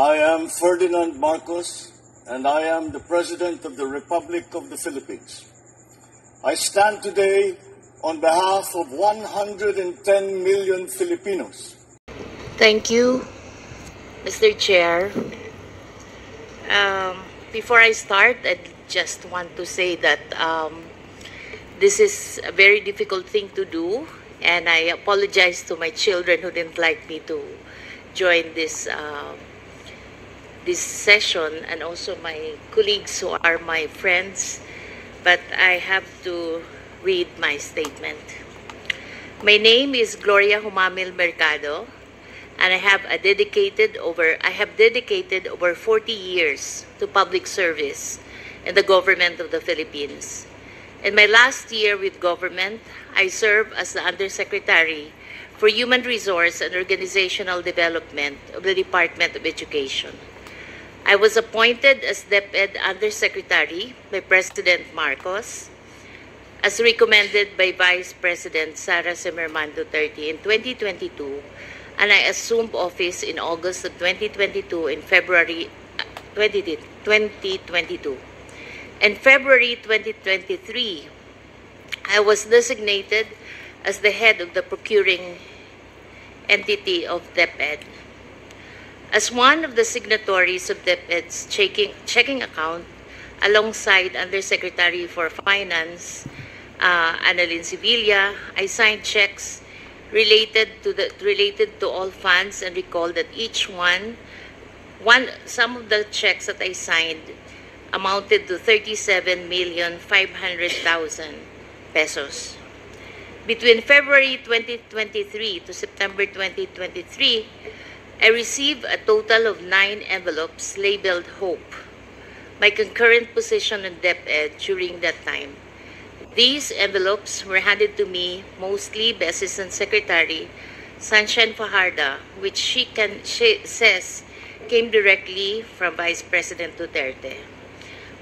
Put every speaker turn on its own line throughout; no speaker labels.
I am Ferdinand Marcos, and I am the President of the Republic of the Philippines. I stand today on behalf of 110 million Filipinos.
Thank you, Mr. Chair. Before I start, I just want to say that this is a very difficult thing to do, and I apologize to my children who didn't like me to join this this session, and also my colleagues who are my friends, but I have to read my statement. My name is Gloria Humamil Mercado, and I have dedicated over 40 years to public service in the government of the Philippines. In my last year with government, I serve as the Undersecretary for Human Resource and Organizational Development of the Department of Education. I was appointed as DepEd Undersecretary by President Marcos, as recommended by Vice President Sara Zimmerman Duterte in 2022, and I assumed office in August of 2022 in February 2022. In February 2023, I was designated as the head of the procuring entity of DepEd. As one of the signatories of DepEd's checking account, alongside Undersecretary for Finance, Annalyn Sevilla, I signed checks related to all funds, and recall that some of the checks that I signed amounted to 37,500,000 pesos. Between February 2023 to September 2023, I received a total of 9 envelopes labeled Hope, my concurrent position in DepEd during that time. These envelopes were handed to me mostly by Assistant Secretary Sunshine Fajardo, which she says came directly from Vice President Duterte.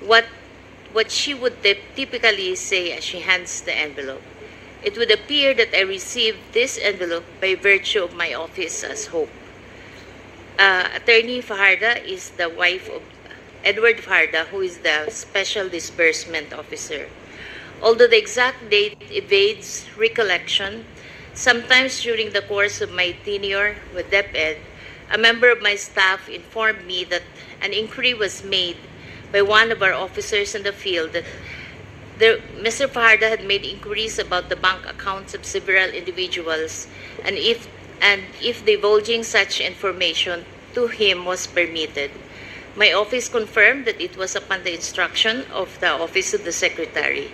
What she would typically say as she hands the envelope: it would appear that I received this envelope by virtue of my office as Hope. Attorney Fajardo is the wife of Edward Fajardo, who is the Special Disbursement Officer. Although the exact date evades recollection, sometimes during the course of my tenure with DepEd, a member of my staff informed me that an inquiry was made by one of our officers in the field that Mr. Fajardo had made inquiries about the bank accounts of several individuals, and if divulging such information to him was permitted. My office confirmed that it was upon the instruction of the Office of the Secretary.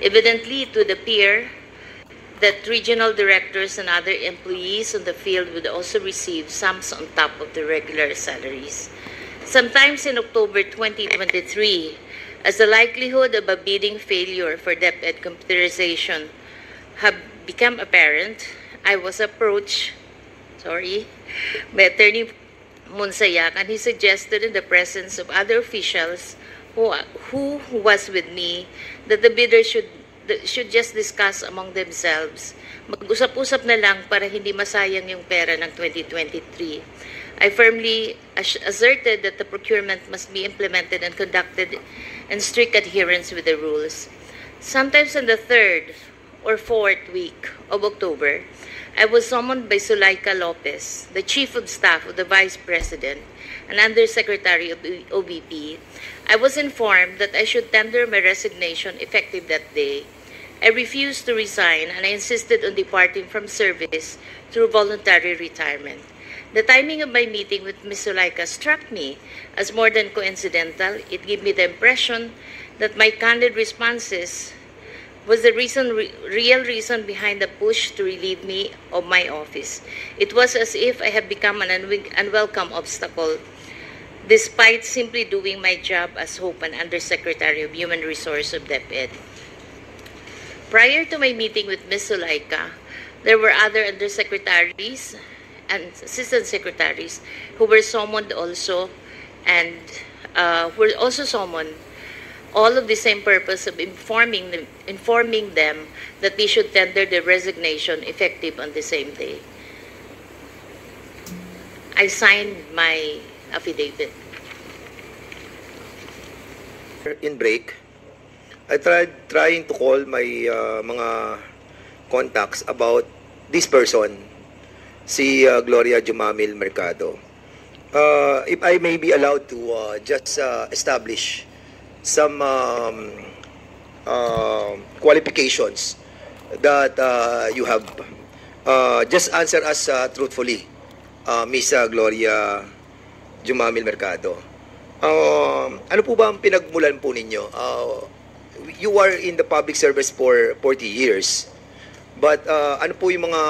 Evidently, it would appear that regional directors and other employees in the field would also receive sums on top of the regular salaries. Sometimes in October 2023, as the likelihood of a bidding failure for DepEd computerization have become apparent, I was approached by Attorney Monsayak, and he suggested, in the presence of other officials who was with me, that the bidders should just discuss among themselves. Mag-usap-usap na lang para hindi masayang yung pera ng 2023. I firmly asserted that the procurement must be implemented and conducted in strict adherence with the rules. Sometimes in the 3rd or 4th week of October, I was summoned by Zulaika Lopez, the Chief of Staff of the Vice President and Undersecretary of the OVP. I was informed that I should tender my resignation effective that day. I refused to resign, and I insisted on departing from service through voluntary retirement. The timing of my meeting with Ms. Zulaika struck me as more than coincidental. It gave me the impression that my candid responses was the real reason behind the push to relieve me of my office. It was as if I had become an unwelcome obstacle, despite simply doing my job as Hope and Undersecretary of Human Resource of DepEd. Prior to my meeting with Ms. Zulaika, there were other undersecretaries and assistant secretaries who were summoned also, and were also summoned, all of the same purpose of informing them that they should tender their resignation effective on the same day. I signed my affidavit.
In break, I tried trying to call my mga contacts about this person, si Gloria Jumamil Mercado. If I may be allowed to just establish some qualifications that you have. Just answer us truthfully, Miss Gloria Jumamil Mercado. Ano po ba ang pinagmulan po ninyo? You are in the public service for 40 years. But ano po yung mga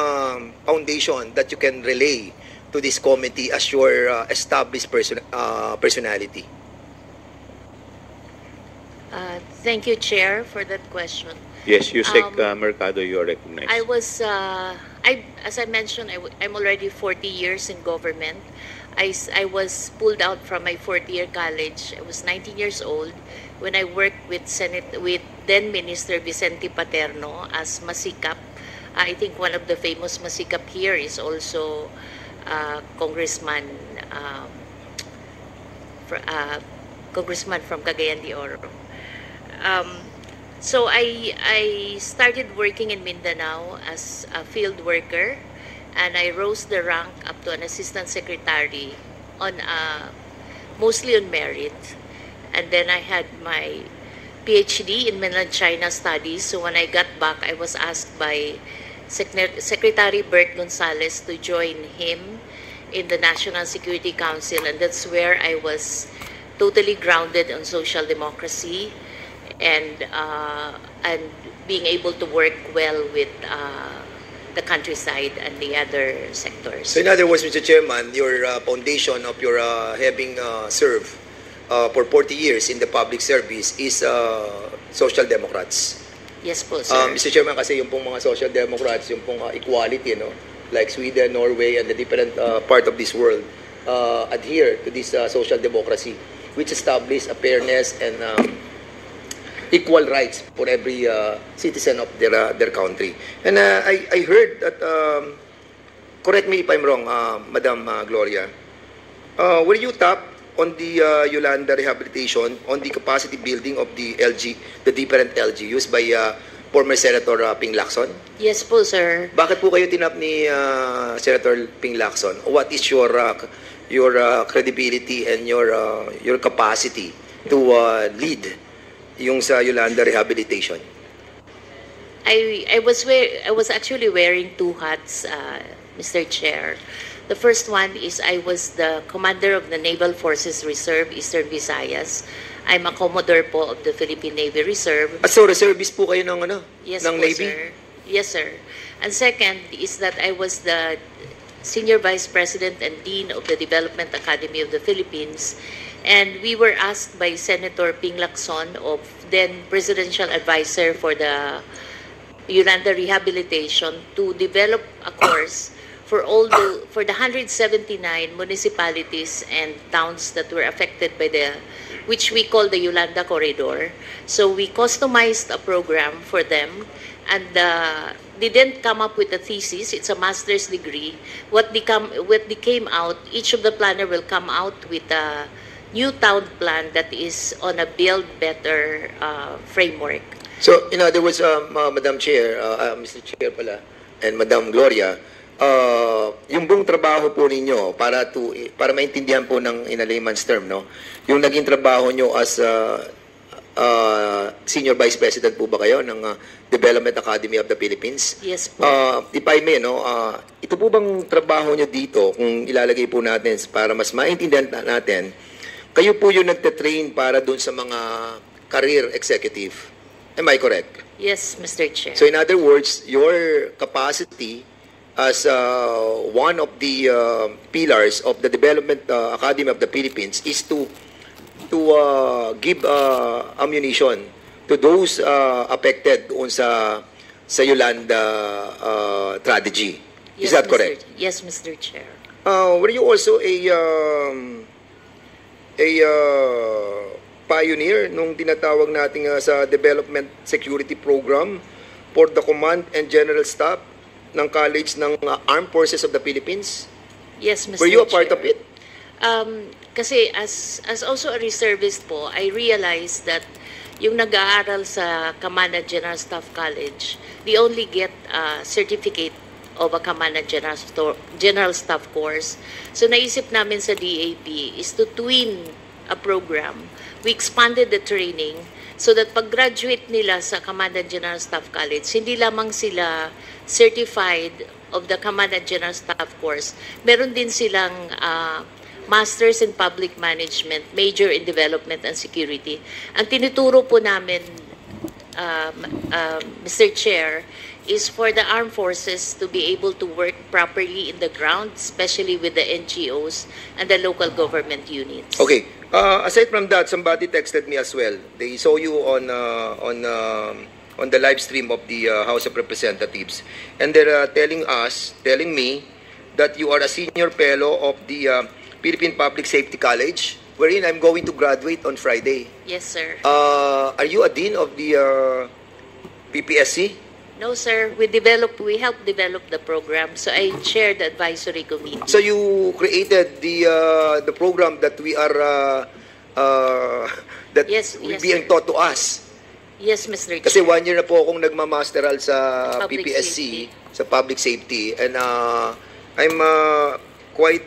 foundation that you can relay to this committee as your established personality?
Thank you, Chair, for that question.
Yes, Yusek Mercado, you are recognized.
I was, as I mentioned, I'm already 40 years in government. I was pulled out from my fourth-year college. I was 19 years old when I worked with then Minister Vicente Paterno as Masikap. I think one of the famous Masikap here is also Congressman from Cagayan de Oro. So I started working in Mindanao as a field worker, and I rose the rank up to an assistant secretary on mostly on merit. And then I had my PhD in Mainland China Studies. So when I got back, I was asked by Secretary Bert Gonzales to join him in the National Security Council, and that's where I was totally grounded on social democracy and being able to work well with the countryside and the other sectors.
So in other words, Mr. Chairman, your foundation of your having served for 40 years in the public service is Social Democrats.
Yes po, sir.
Mr. Chairman, kasi yung pong mga Social Democrats, yung pong equality, no? Like Sweden, Norway, and the different part of this world adhere to this social democracy, which establish a fairness and equal rights for every citizen of their country. And I heard that, correct me if I'm wrong, Madam Gloria, were you tapped on the Yolanda rehabilitation, on the capacity building of the different LGUs by former Senator Ping Lacson?
Yes po, sir.
Bakit po kayo tinap ni Senator Ping Lacson? What is your credibility and your capacity to lead yung sa Yolanda rehabilitation?
I was actually wearing two hats, Mr. Chair. The first one is I was the commander of the Naval Forces Reserve, Eastern Visayas. I'm a Commodore po of the Philippine Navy Reserve.
So reservist po kayo ng
Yes
ng
po,
Navy?
Sir. Yes, sir. And second is that I was the Senior Vice President and Dean of the Development Academy of the Philippines. And we were asked by Senator Ping Lacson, of then Presidential Advisor for the Yolanda Rehabilitation, to develop a course for the 179 municipalities and towns that were affected by which we call the Yolanda Corridor. So we customized a program for them, and they didn't come up with a thesis. It's a master's degree. What came out, each of the planner will come out with a new town plan that is on a build better framework.
So, in other words, Madam Chair, Mr. Chair pala, and Madam Gloria, yung buong trabaho po ninyo para maintindihan po ng in a layman's term, no? Yung naging trabaho nyo as Senior Vice President po ba kayo ng Development Academy of the Philippines?
Yes po.
If I may, no, ito po bang trabaho nyo dito, kung ilalagay po natin para mas maintindihan natin, kayo po yung nagte-train para dun sa mga career executive. Am I correct?
Yes, Mr. Chair.
So in other words, your capacity as one of the pillars of the Development Academy of the Philippines is to give ammunition to those affected doon sa Yolanda tragedy. Is that correct?
Yes, Mr. Chair.
Were you also a pioneer nung tinatawag natin sa Development Security Program for the Command and General Staff ng College ng Armed Forces of the Philippines?
Yes, Mr. Chair.
Were you a part of it?
Kasi as also a reservist po, I realized that yung nag-aaral sa Commander General Staff College, they only get a certificate of a Commander General Staff course. So naisip namin sa DAP is to twin a program. We expanded the training so that pag-graduate nila sa Commander General Staff College, hindi lamang sila certified of the Commander General Staff course, meron din silang Masters in Public Management, Major in Development and Security. Ang tinuturo po namin, Mr. Chair, is for the armed forces to be able to work properly in the ground, especially with the NGOs and the local government units.
Okay. Aside from that, somebody texted me as well. They saw you on the live stream of the House of Representatives, and they're telling me that you are a senior fellow of the Philippine Public Safety College, wherein I'm going to graduate on Friday.
Yes, sir.
Are you a dean of the PPSC?
No, sir. We helped develop the program, so I chair the advisory committee.
So you created the program that we are
Yes,
being
sir.
taught to us.
Yes, Mr.
Kasi
Chair.
1 year na po akong nagmamasteral sa
Public
PPSC,
safety.
sa public safety, and I'm quite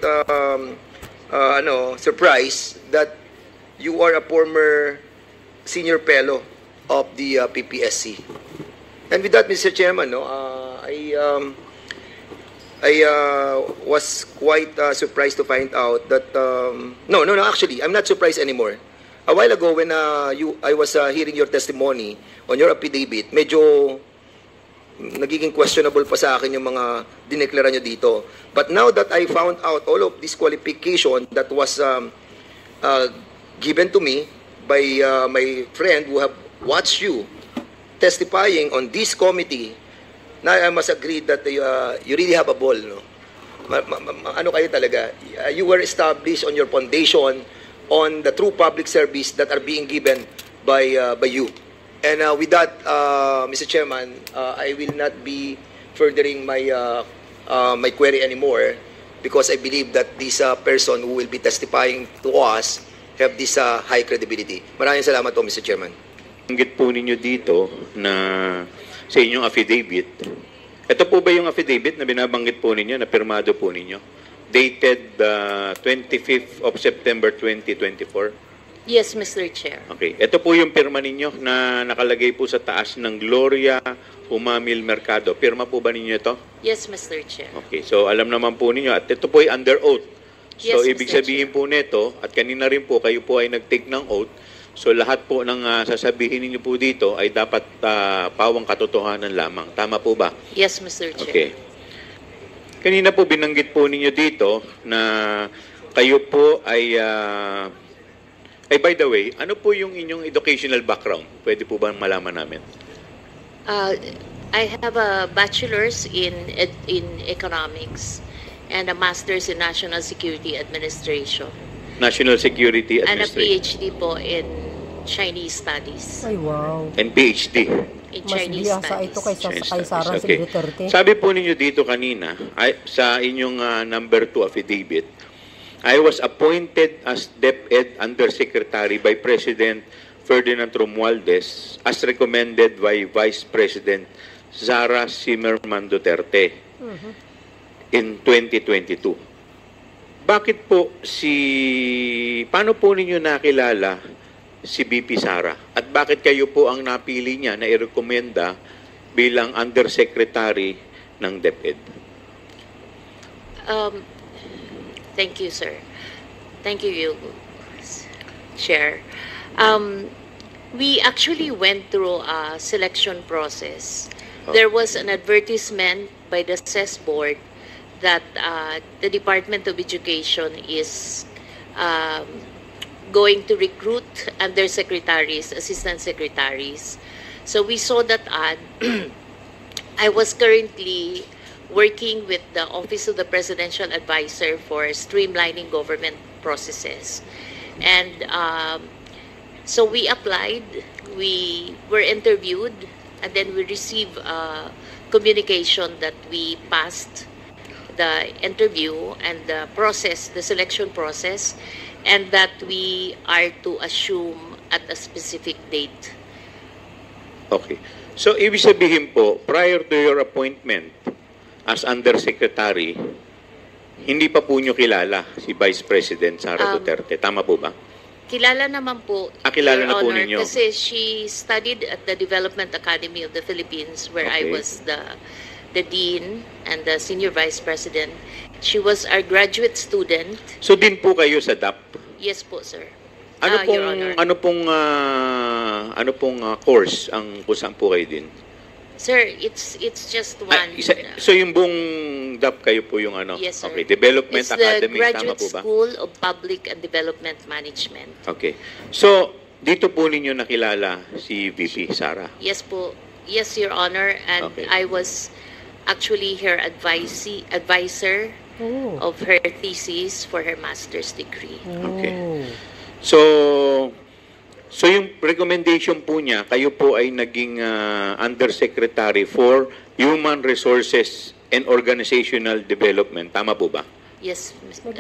surprised that you are a former senior fellow of the PPSC. And with that, Mr. Chairman, I was quite surprised to find out that actually, I'm not surprised anymore. A while ago, when I was hearing your testimony on your affidavit, medyo nagiging questionable pa sa akin yung mga dineklara nyo dito. But now that I found out all of this qualification that was given to me by my friend who have watched you testifying on this committee, now I must agree that you really have a ball. No? Ano kayo talaga? You were established on your foundation on the true public service that are being given by you. And with that, Mr. Chairman, I will not be furthering my query anymore because I believe that this person who will be testifying to us have this high credibility. Maraming salamat po, Mr. Chairman.
Banggit po ninyo dito na sa inyong affidavit. Ito po ba yung affidavit na binabanggit po ninyo, na pirmado po ninyo? Dated 25th of September 2024?
Yes, Mr. Chair.
Okay. Ito po yung pirma ninyo na nakalagay po sa taas ng Gloria Humamil Mercado. Pirma po ba ninyo ito?
Yes, Mr. Chair.
Okay. So, alam naman po ninyo. At ito po ay under oath. So,
Yes,
ibig
Mr.
sabihin po nito, at kanina rin po, kayo po ay nag-take ng oath. So, lahat po ng sasabihin ninyo po dito ay dapat pawang katotohanan lamang. Tama po ba?
Yes, Mr. Chair.
Okay. Kanina po binanggit po ninyo dito na kayo po ay by the way, ano po yung inyong educational background? Pwede po ba malaman namin?
I have a bachelor's in economics and a master's in national security administration
National Security
and a
Administration.
PhD po in Chinese studies.
Ay, wow.
And PhD.
In
Mas
Chinese
biyasa
studies.
ito kaysa
Chinese
kay Sarah
studies. Okay.
Duterte.
Sabi po ninyo dito kanina, sa inyong number 2 affidavit, I was appointed as DepEd Undersecretary by President Ferdinand Romualdez as recommended by Vice President Sara Zimmerman Duterte in 2022. Bakit po paano po ninyo nakilala si BP Sara? At bakit kayo po ang napili niya na i-recommenda bilang Undersecretary ng DepEd?
Thank you, sir. Thank you, Chair. We actually went through a selection process. There was an advertisement by the CES board that the Department of Education is going to recruit undersecretaries, assistant secretaries. So we saw that ad. I was currently working with the Office of the Presidential Advisor for streamlining government processes. And so we applied, we were interviewed, and then we received communication that we passed the interview and the process, the selection process. and that we are to assume at a specific date.
Okay. So, ibig sabihin po, prior to your appointment as Undersecretary, hindi pa po nyo kilala si Vice President Sara Duterte. Tama po ba?
Kilala naman po,
kilala
Your
na po
Honor,
ninyo.
kasi she studied at the Development Academy of the Philippines where I
Okay.
was the Dean and the Senior Vice President. She was our graduate student.
So, din po kayo sa DAP.
Yes po, sir.
Ano
Your Honor.
pong course ang kung saan po kayo din?
Sir, it's just one.
So yung buong DAP kayo po yung ano?
Yes, sir.
Okay, Development
It's
Academy,
the
tama
Graduate
po ba?
School of Public and Development Management.
Okay. So, dito po ninyo nakilala si VP Sara.
Yes po. Yes, Your Honor. And
Okay.
I was actually her advisor of her thesis for her master's degree.
Okay. So yung recommendation po niya, kayo po ay naging Undersecretary for Human Resources and Organizational Development. Tama po ba?
Yes,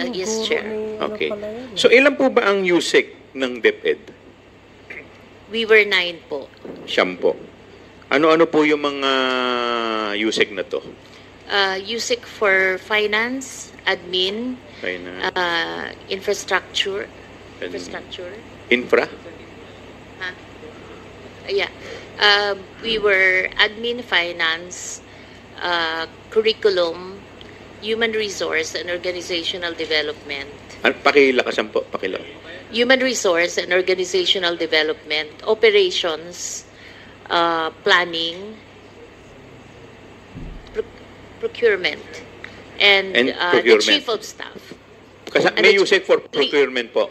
yes, Chair.
Okay. So ilan po ba ang USEC ng DepEd?
We were 9 po.
Siyam po. Ano-ano po yung mga USEC na to?
USEC for Finance, Admin, Infrastructure.
Infra?
Huh? Yeah. We were Admin, Finance, Curriculum, Human Resource and Organizational Development.
Pakilakasan po,
Human Resource and Organizational Development, Operations, Planning, Procurement, and the
procurement.
Chief of Staff.
May USEC for procurement po.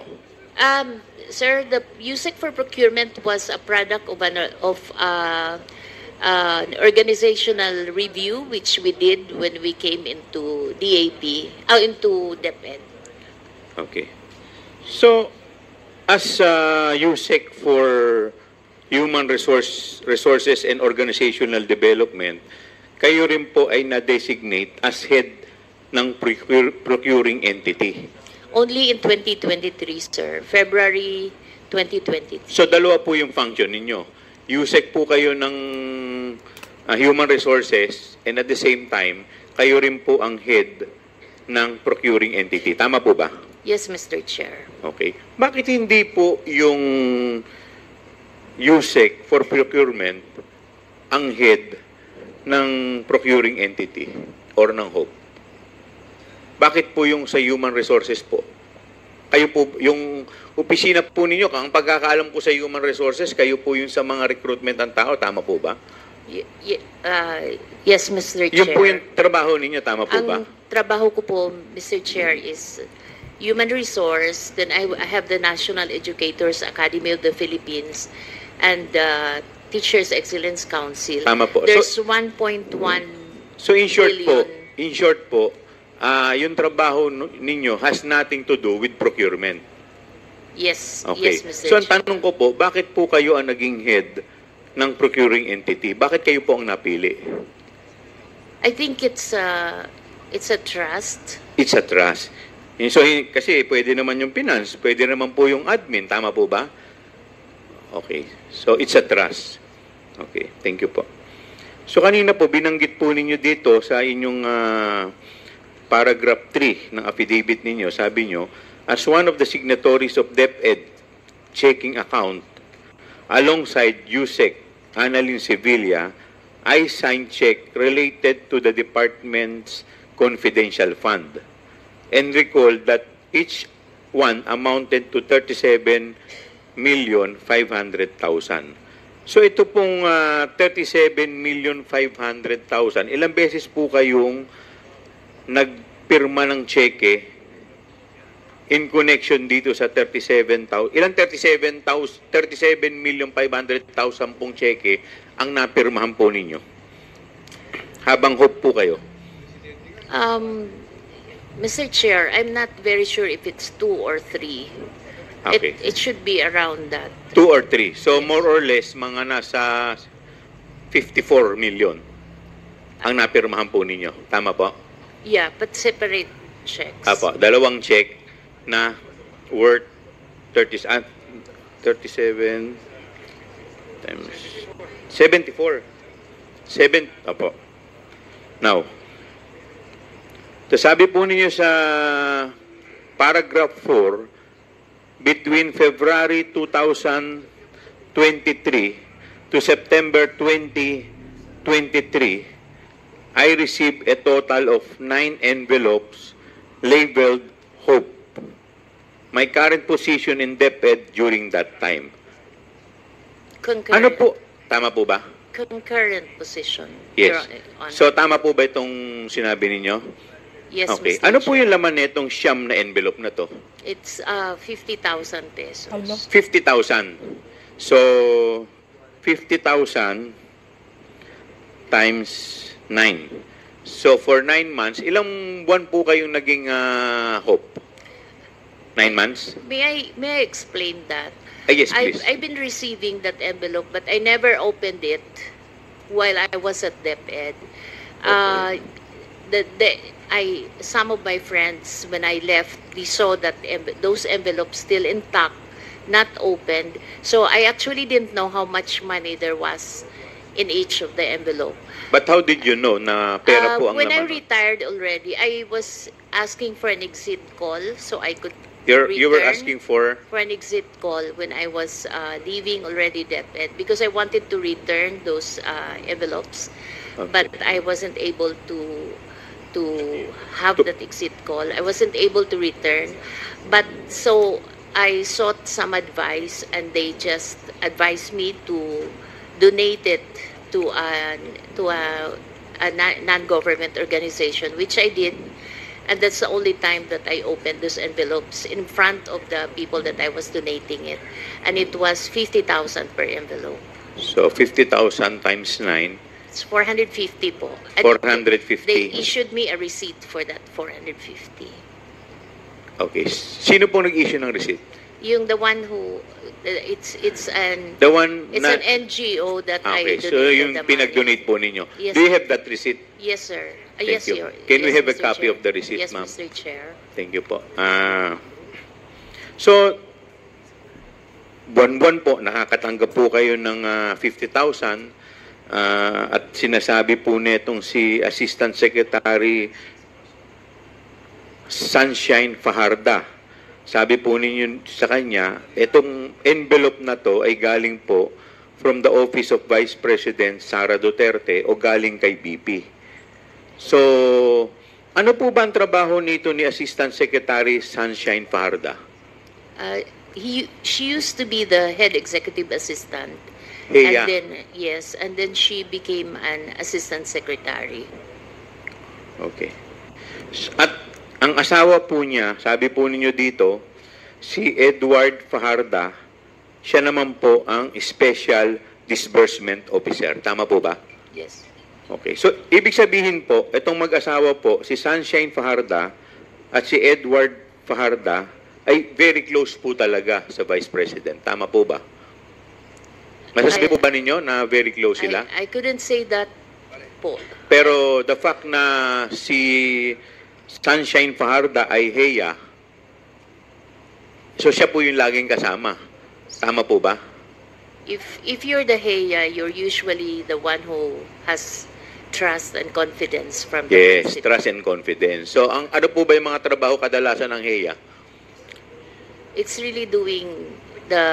Sir, the USEC for procurement was a product of an organizational review which we did when we came into into DepEd.
Okay. So, as USEC for Human Resources and Organizational Development, kayo rin po ay na-designate as head ng procuring entity.
Only in 2023, sir. February 2023.
So, dalawa po yung function ninyo. USEC po kayo ng Human Resources and at the same time, kayo rin po ang head ng procuring entity. Tama po ba?
Yes, Mr. Chair.
Okay. Bakit hindi po yung USEC for procurement ang head ng procuring entity or ng HOPE? Bakit po yung sa human resources po? Kayo po, yung opisina po ninyo, ang pagkakaalam ko sa human resources, kayo po yung sa mga recruitment ng tao, tama po ba?
Yes, Mr. Chair.
Yung po yung trabaho ninyo, tama po ba?
Ang trabaho ko po, Mr. Chair, is human resource. Then I have the National Educators Academy of the Philippines and the Teachers Excellence Council.
Tama po.
There's 1.1
So in short
billion.
po, yung trabaho ninyo has nothing to do with procurement.
Yes,
Okay.
yes, Mr.
So ang
Chair.
tanong ko po, bakit po kayo ang naging head ng procuring entity? Bakit kayo po ang napili?
I think it's a trust.
It's a trust. So, kasi pwede naman yung finance, pwede naman po yung admin, tama po ba? Okay. So, it's a trust. Okay. Thank you po. So, kanina po, binanggit po ninyo dito sa inyong paragraph 3 ng affidavit ninyo, sabi nyo, as one of the signatories of DepEd checking account, alongside USEC, Annalyn Sevilla, I signed check related to the department's confidential fund and recall that each one amounted to 37,500,000. So ito pong 37,500,000, ilang beses po kayong nagpirma ng cheque in connection dito sa 37,000? Ilang 37,500,000 pong cheque ang napirmahan po ninyo? Habang HOPE po kayo?
Mr. Chair, I'm not very sure if it's 2 or 3.
Okay.
It should be around that.
2 or 3. So more or less, mga nasa 54 million ang napirmahan po ninyo. Tama po?
Yeah, but separate checks.
Apo, dalawang check na worth 37 times 74. Opo. Now, sabi po ninyo sa paragraph 4, between February 2023 to September 2023, I received a total of 9 envelopes labeled Hope. My current position in DepEd during that time.
Concurrent.
Ano po? Tama po ba?
Concurrent position.
Yes.
Your Honor.
So, tama po ba itong sinabi ninyo?
Yes,
Okay.
Mr.
Ano po
Chair.
yung laman nitong siyam na envelope na to?
It's 50,000 pesos.
50,000. So, 50,000 times 9. So, for 9 months, ilang buwan po kayong naging Hope? 9 months?
May I explain that?
Yes, please.
I've been receiving that envelope, but I never opened it while I was at DepEd. Some of my friends, when I left, they saw that those envelopes still intact, not opened. So I actually didn't know how much money there was in each of the envelope.
But how did you know na pera po ang
When I
laman?
retired already, I was asking for an exit call so I could
You were
return
asking for...
an exit call when I was leaving already DepEd because I wanted to return those envelopes,
Okay.
but I wasn't able to have that exit call. I wasn't able to return, but so I sought some advice, and they just advised me to donate it to a non-government organization, which I did. And that's the only time that I opened those envelopes in front of the people that I was donating it. And it was 50,000 per envelope.
So, 50,000 times 9,
It's 450 po. And
450.
They issued me a receipt for that 450.
Okay. Sino po nag-issue ng receipt?
Yung the one who, it's an
The one
it's
na...
an NGO that
Okay,
I
so
donated
yung
the money.
pinag-donate po ninyo.
Yes.
Do you have that receipt?
Yes, sir.
Thank
Yes,
you.
Your-
Can we
yes,
have a
Mr.
copy
Chair.
of the receipt,
Yes,
ma'am?
Mr. Chair.
Thank you po. So, buwan-buwan po, nakakatanggap po kayo ng 50,000 at sinasabi po netong si Assistant Secretary Sunshine Fajarda. Sabi po ninyo sa kanya, itong envelope na to ay galing po from the Office of Vice President Sara Duterte o galing kay BP. So, ano po ba ang trabaho nito ni Assistant Secretary Sunshine Fajarda?
She used to be the head executive assistant.
Heya.
And then she became an assistant secretary.
Okay. At ang asawa po niya, sabi po ninyo dito, si Edward Fajarda, siya naman po ang Special Disbursement Officer. Tama po ba?
Yes.
Okay. So, ibig sabihin po, itong mag-asawa po, si Sunshine Fajarda at si Edward Fajarda ay very close po talaga sa Vice President. Tama po ba? Masasabi po ba ninyo na very close sila?
I couldn't say that po.
Pero the fact na si Sunshine Fajarda ay Heya, so siya po yung laging kasama. Tama po ba?
If you're the Heya, you're usually the one who has trust and confidence from the
Yes,
president.
trust and confidence. So, ano po ba yung mga trabaho kadalasan ng Heya?
It's really doing the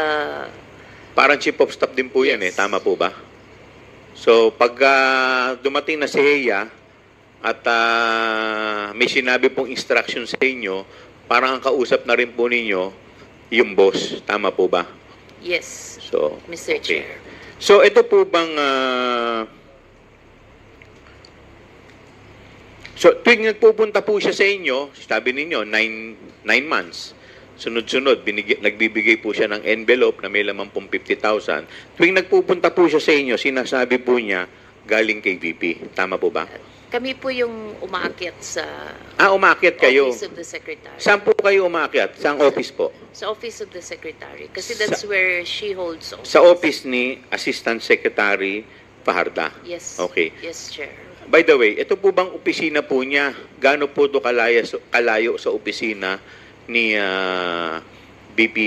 Parang chief of staff din po yan
Yes.
Tama po ba? So, pag dumating na si Heya at may sinabi pong instruction sa inyo, parang ang kausap na rin po ninyo yung boss. Tama po ba?
yes,
So,
Mr.
okay.
Chair.
So, ito po bang... so, tuwing nagpupunta po siya sa inyo, sabi ninyo, 9 months. Sunod-sunod, nagbibigay po siya ng envelope na may laman pong 50,000. Tuwing nagpupunta po siya sa inyo, sinasabi po niya, galing kay VP. Tama po ba?
Kami po yung umaakyat sa
Umakyat kayo.
Office of the Secretary.
Saan po kayo umakyat? Saang office po?
Sa Office of the Secretary. Kasi that's where she holds office.
Sa office ni Assistant Secretary Fajarda.
Yes.
Okay.
Yes, Chair.
By the way, ito po bang opisina po niya? Gaano po ito kalayo sa opisina ni VP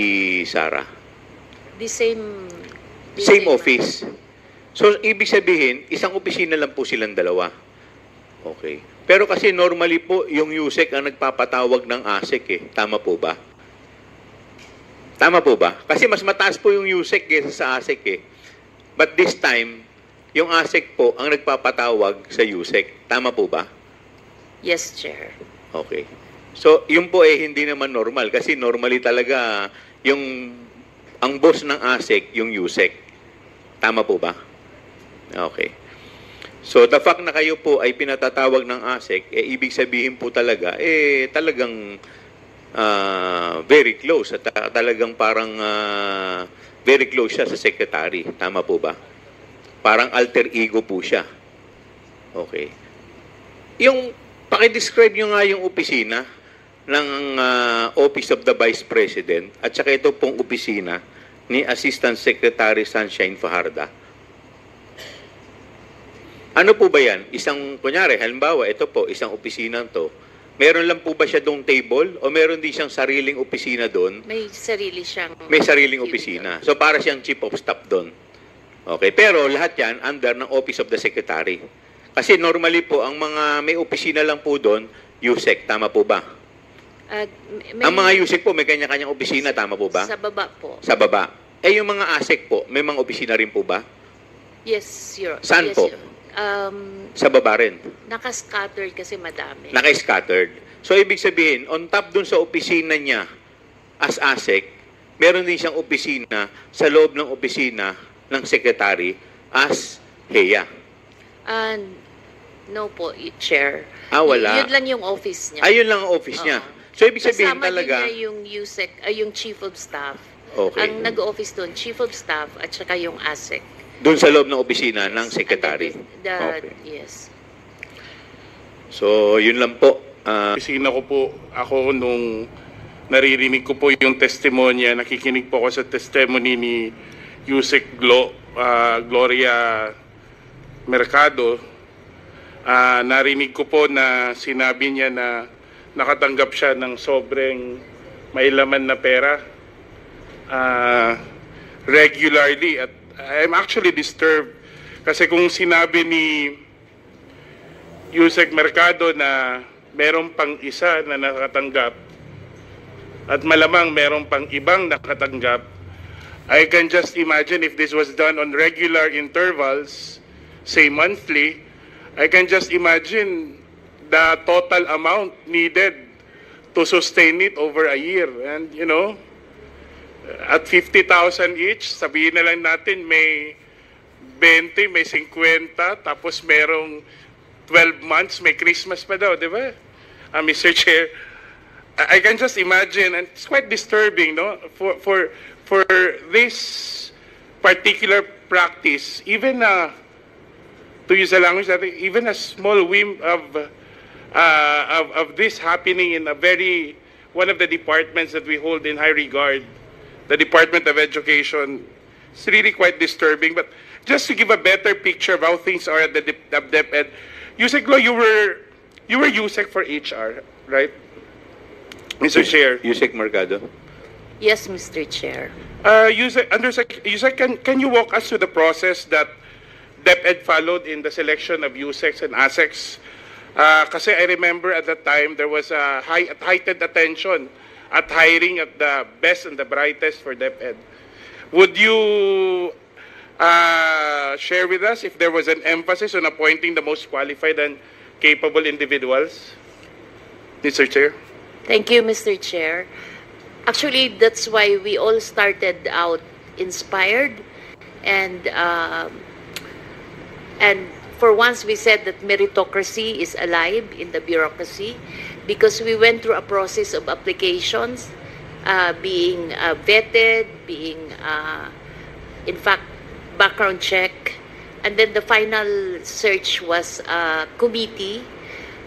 Sara?
The same...
Same office. So, ibig sabihin, isang opisina lang po silang dalawa. Okay. Pero kasi normally po, yung USEC ang nagpapatawag ng ASEC eh. Tama po ba? Tama po ba? Kasi mas mataas po yung USEC kaysa sa ASEC eh. But this time, yung ASEC po ang nagpapatawag sa USEC. Tama po ba?
Yes, Chair.
Okay. So, yun po eh hindi naman normal. Kasi normally talaga, ang boss ng ASEC, yung USEC. Tama po ba? Okay. So, the fact na kayo po ay pinatatawag ng ASEC, eh, ibig sabihin po talaga, eh, talagang very close. At talagang parang very close siya sa secretary. Tama po ba? Parang alter ego po siya. Okay. Yung, pakidescribe nyo nga yung opisina ng Office of the Vice President at saka ito pong opisina ni Assistant Secretary Sunshine Fajarda. Ano po ba yan? Isang, kunyari, halimbawa, ito po, isang opisina to. Meron lang po ba siya doong table o meron din siyang sariling opisina doon?
May sarili siyang...
May sariling opisina. So, para siyang chief of staff doon. Okay. Pero lahat yan under ng Office of the Secretary. Kasi normally po, ang mga may opisina lang po doon, USEC. Tama po ba? Ang mga USEC po, may kanya-kanyang opisina. Tama po ba?
Sa baba po.
Sa baba. Eh, yung mga ASEC po, may mga opisina rin po ba?
Yes,
Saan
yes,
po? Sa baba rin?
Naka-scattered kasi madami.
Naka-scattered. So, ibig sabihin, on top dun sa opisina niya as ASEC, meron din siyang opisina sa loob ng opisina ng secretary as HEA. No po, Chair. Wala.
Yun lang yung office niya.
Ayun lang ang office niya. So, ibig sabihin
kasama
talaga...
Kasama din niya yung USEC, yung Chief of Staff.
Okay.
Ang nag-office doon, Chief of Staff at saka yung ASEC.
Doon sa loob ng opisina ng secretary.
Okay. Yes.
So, yun lang po.
Opisina ko po ako nung naririnig ko po yung testimonya, nakikinig po ako sa testimony ni USEC Gloria Mercado. Narinig ko po na sinabi niya na nakatanggap siya ng sobrang mailaman na pera regularly, at I'm actually disturbed kasi kung sinabi ni USEC Mercado na meron pang isa na nakatanggap at malamang meron pang ibang nakatanggap, I can just imagine if this was done on regular intervals, say monthly, I can just imagine the total amount needed to sustain it over a year. And you know, at 50,000 each, sabihin na lang natin may 20, may 50, tapos merong 12 months, may Christmas pa daw, di ba? Mr. Chair, I can just imagine, and it's quite disturbing, no? For this particular practice, even to use a language that even a small whim of this happening in one of the departments that we hold in high regard, the Department of Education, it's really quite disturbing. But just to give a better picture of how things are at the DepEd, USEC Law, you were USEC for HR, right, Mr. Chair?
USEC Mercado.
Yes, Mr. Chair.
USEC, can you walk us through the process that DepEd followed in the selection of USECs and ASECs? Kasi I remember at that time there was a heightened attention at hiring of the best and the brightest for DepEd. Would you share with us if there was an emphasis on appointing the most qualified and capable individuals? Mr. Chair.
Thank you, Mr. Chair. Actually, that's why we all started out inspired, and for once we said that meritocracy is alive in the bureaucracy, because we went through a process of applications, being vetted, being in fact background check, and then the final search was a committee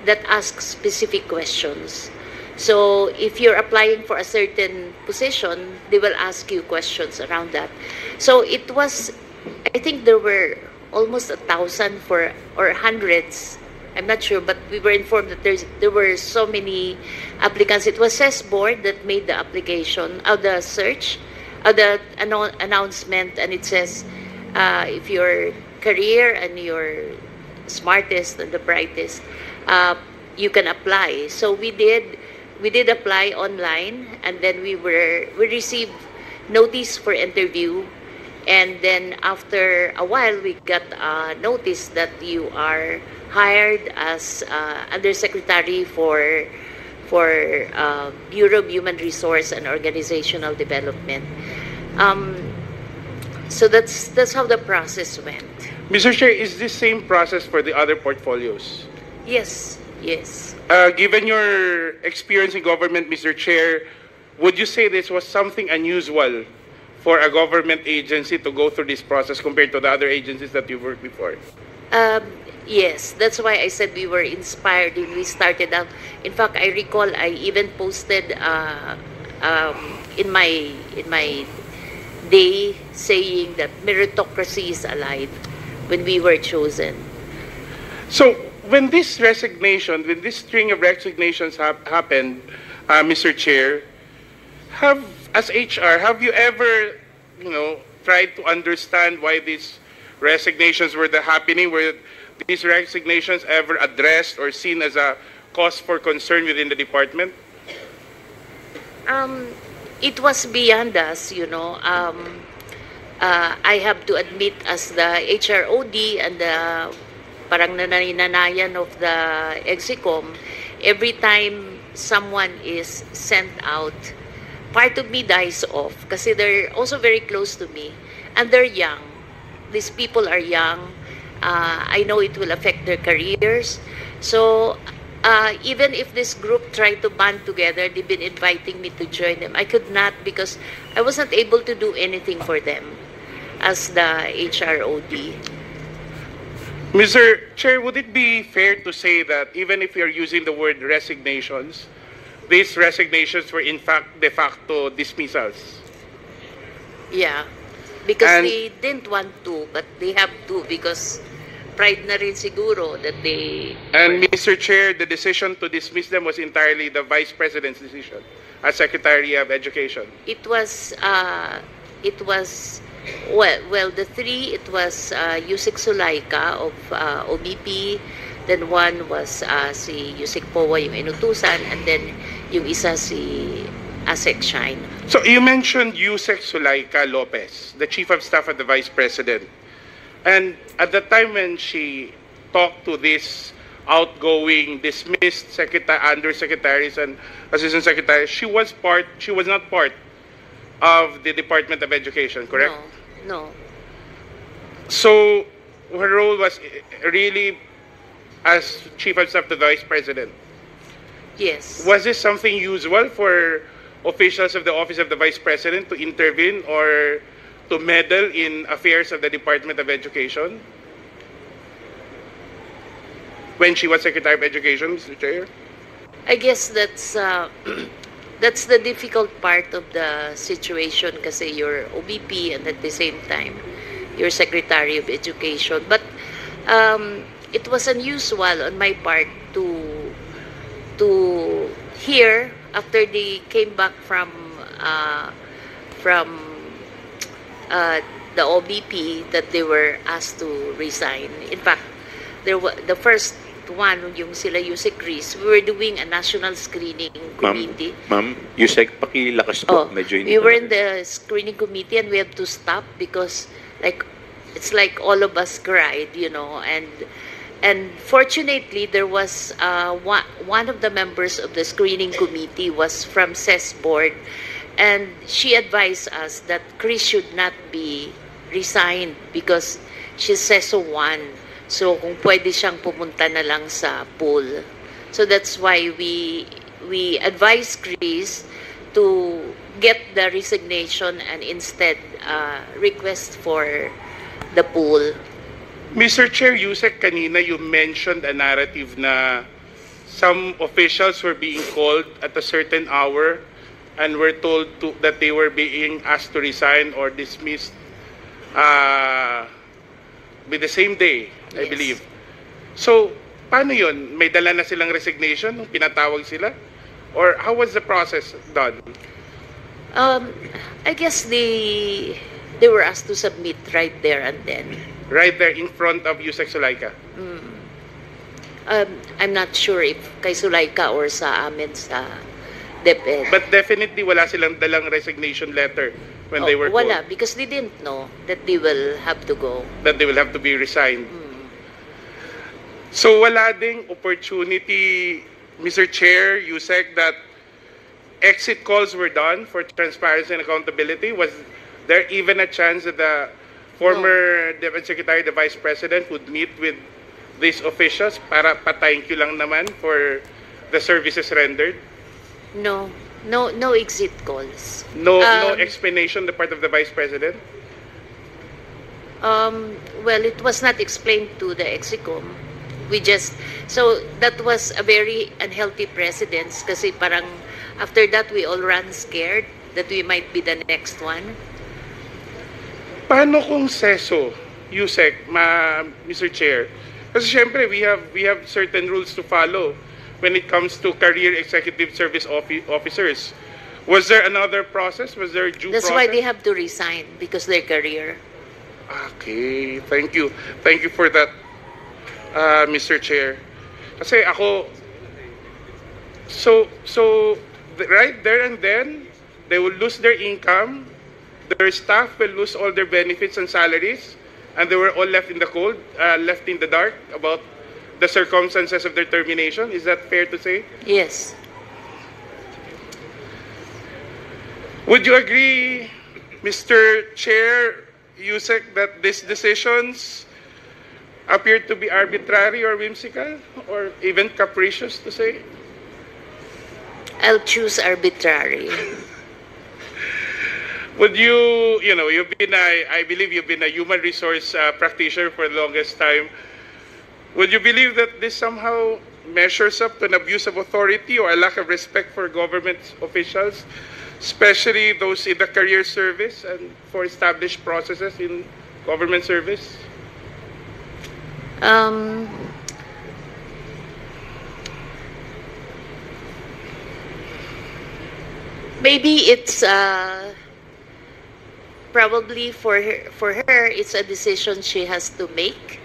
that asks specific questions. So if you're applying for a certain position, they will ask you questions around that. So it was, I think there were almost 1,000 or hundreds I'm not sure, but we were informed that there were so many applicants. It was CES board that made the application, the search, the announcement, and it says if your career and you're smartest and the brightest, you can apply. So we did apply online, and then we received notice for interview, and then after a while we got a notice that you are hired as undersecretary for Bureau of Human Resource and Organizational Development. So that's how the process went.
Mr. Chair, is this same process for the other portfolios?
Yes, yes.
Given your experience in government, Mr. Chair, would you say this was something unusual for a government agency to go through this process compared to the other agencies that you worked before?
Yes, that's why I said we were inspired when we started out. In fact, I recall I even posted in my day saying that meritocracy is alive when we were chosen.
So when this string of resignations happened, Mr. Chair, as HR, have you ever, tried to understand why these resignations were happening? Were these resignations ever addressed or seen as a cause for concern within the department?
It was beyond us, I have to admit, as the HROD and the parang nanay-nanayan of the Execom, every time someone is sent out, part of me dies off kasi they're also very close to me and they're young. These people are young. I know it will affect their careers. So even if this group tried to band together, they've been inviting me to join them. I could not because I wasn't able to do anything for them as the HROD.
Mr. Chair, would it be fair to say that even if you're using the word resignations, these resignations were in fact de facto dismissals?
Yeah, because they didn't want to, but they have to because pride na rin siguro that they...
And Mr. Chair, the decision to dismiss them was entirely the Vice President's decision as Secretary of Education.
It was well, the three, it was Yusek Sulaika of OBP, then one was si Yusek Powa, yung inutusan, and then yung isa si Asek Shine.
So you mentioned Yusek Sulaika Lopez, the Chief of Staff of the Vice President. And at the time when she talked to this outgoing, dismissed undersecretaries and assistant secretaries, she was not part of the Department of Education, correct?
No.
So her role was really as Chief of Staff to the Vice President.
Yes.
Was this something usual for officials of the Office of the Vice President to intervene or to meddle in affairs of the Department of Education when she was Secretary of Education, Mr. Chair?
I guess that's the difficult part of the situation kasi you're OBP and at the same time you're Secretary of Education. But it was unusual on my part to hear after they came back from the OBP that they were asked to resign. In fact, the first one, yung sila Yusek Chris, we were doing a national screening committee.
Ma'am, Yusek, pakilakas po. Medyo
we were in the screening committee and we had to stop because it's like all of us cried, and fortunately there was one of the members of the screening committee was from CES board, and she advised us that Chris should not be resigned because she's CESO 1. So kung pwede siyang pumunta na lang sa pool. So that's why we advised Chris to get the resignation and instead request for the pool.
Mr. Chair, Yusek, kanina you mentioned a narrative na some officials were being called at a certain hour and were told that they were being asked to resign or dismissed with the same day, I
Yes.
believe. So, paano yun? May dala na silang resignation nung pinatawag sila? Or how was the process done?
I guess they were asked to submit right there and then.
Right there in front of Yusek Zulaika?
I'm not sure if kay Zulaika or sa amin sa DepEd.
But definitely wala silang dalang resignation letter when they were
Wala,
called.
because they didn't know that they will have to go.
That they will have to be resigned. So wala ding opportunity, Mr. Chair, Yusek, that exit calls were done for transparency and accountability? Was there even a chance that the former Deputy Secretary, the Vice President, would meet with these officials para pa-thank you lang naman for the services rendered?
No exit calls.
No explanation on the part of the Vice President?
Well, it was not explained to the Execom. So that was a very unhealthy precedence kasi parang after that we all ran scared that we might be the next one.
Paano kung seso, Yusek, Mr. Chair? Kasi syempre, we have certain rules to follow when it comes to career executive service officers. Was there another process? Was there due
That's
process?
why they have to resign because their career.
Okay, thank you. Thank you for that, Mr. Chair. Kasi ako, so right there and then, they will lose their income, their staff will lose all their benefits and salaries, and they were all left in the cold, left in the dark about the circumstances of their termination. Is that fair to say?
Yes.
Would you agree, Mr. Chair, Yusek, that these decisions appear to be arbitrary or whimsical, or even capricious to say?
I'll choose arbitrary.
Would you, you've been, I believe you've been a human resource practitioner for the longest time. Would you believe that this somehow measures up to an abuse of authority or a lack of respect for government officials, especially those in the career service and for established processes in government service?
Maybe it's probably for her it's a decision she has to make,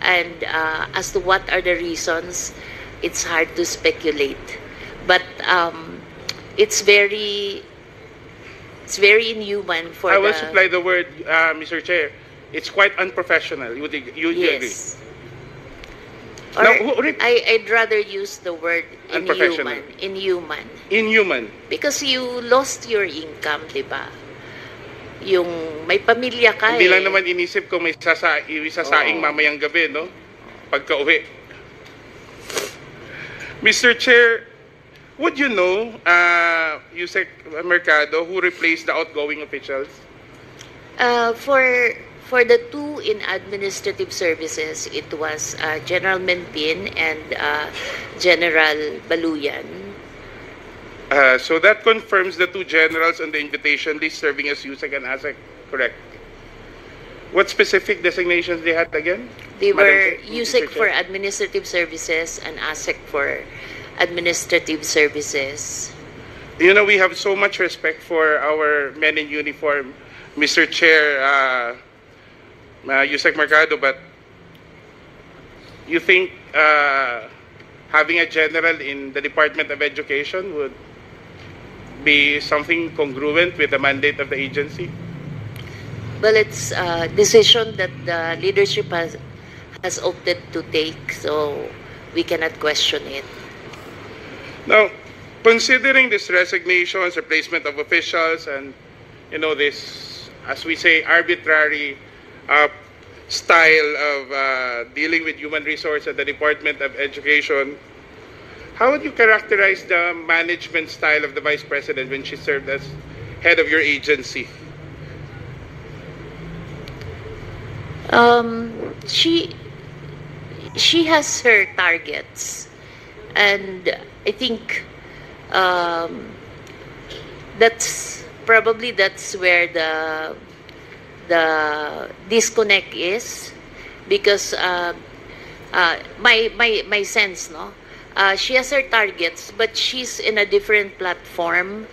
and as to what are the reasons, it's hard to speculate. But it's very inhuman for
I will supply the word, Mr. Chair. It's quite unprofessional. You
yes.
agree?
Or
Now,
I'd rather use the word
Unprofessional.
Inhuman.
Inhuman.
Because you lost your income, di ba? Yung may pamilya ka
Hindi lang naman inisip ko may sasaing
Oo.
mamayang gabi, no? Pagka uwi. Mr. Chair, would you know, Yusek Mercado, who replaced the outgoing officials?
For the two in administrative services, it was General Mentin and General Baluyan.
So that confirms the two generals on the invitation list serving as Yusek and ASEC, correct? What specific designations they had again?
They
Madam
were
Mr.
USEC for
Chair?
administrative services and ASEC for administrative services.
You know, we have so much respect for our men in uniform, Mr. Chair, Yusek Mercado, but you think having a general in the Department of Education would be something congruent with the mandate of the agency?
Well, it's a decision that the leadership has opted to take, so we cannot question it.
Now, considering this resignations, replacement of officials, and this, as we say, arbitrary style of dealing with human resource at the Department of Education, how would you characterize the management style of the Vice President when she served as head of your agency?
She has her targets, and I think that's where the disconnect is, because my sense, no? She has her targets, but she's in a different platform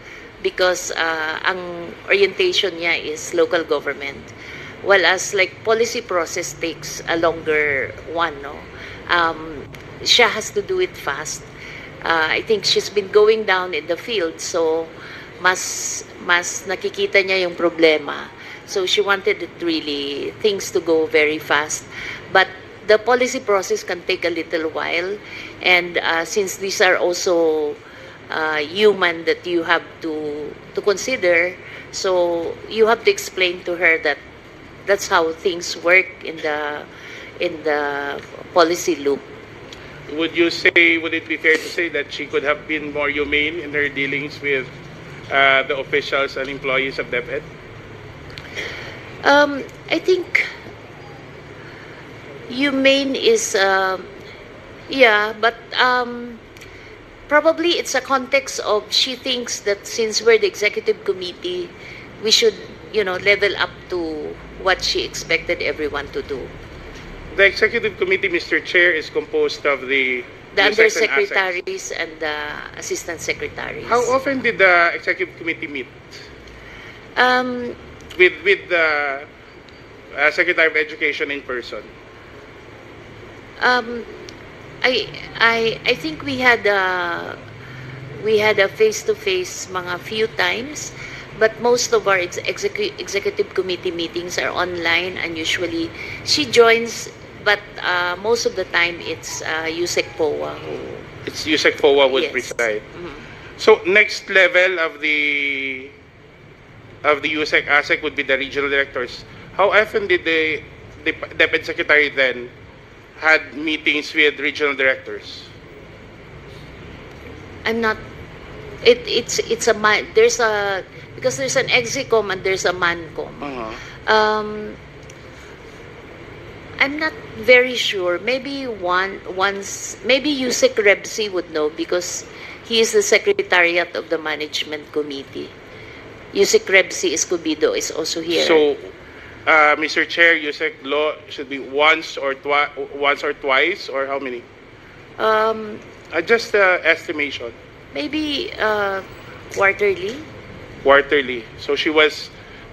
because ang orientation niya is local government. Whereas like policy process takes a longer one, no? Siya has to do it fast. I think she's been going down in the field, so mas nakikita niya yung problema. So she wanted it really, things to go very fast. But the policy process can take a little while. And since these are also human that you have to consider, so you have to explain to her that that's how things work in the policy loop.
Would it be fair to say that she could have been more humane in her dealings with the officials and employees of DepEd?
I think humane is, yeah, but probably it's a context of she thinks that since we're the executive committee, we should, level up to what she expected everyone to do.
The executive committee, Mr. Chair, is composed of the
undersecretaries and the assistant secretaries.
How often did the executive committee meet? With the Secretary of Education in person?
I think we had a face-to-face mga few times, but most of our executive committee meetings are online, and usually she joins, but most of the time it's Yusek Poa who...
It's Yusek Poa would
Yes.
preside.
Mhm.
So next level of the Yusek ASEC would be the regional directors. How often did the DepEd Secretary then had meetings with regional directors?
I'm not. It's a man. There's a, because there's an execom and there's a mancom. I'm not very sure. Maybe maybe Yusek Rebsi would know because he is the secretariat of the management committee. Yusek Rebsi Escobedo is also here.
So, Mr. Chair, Yusek Law should be once or twice, or how many? Just estimation.
Maybe quarterly.
Quarterly. So she was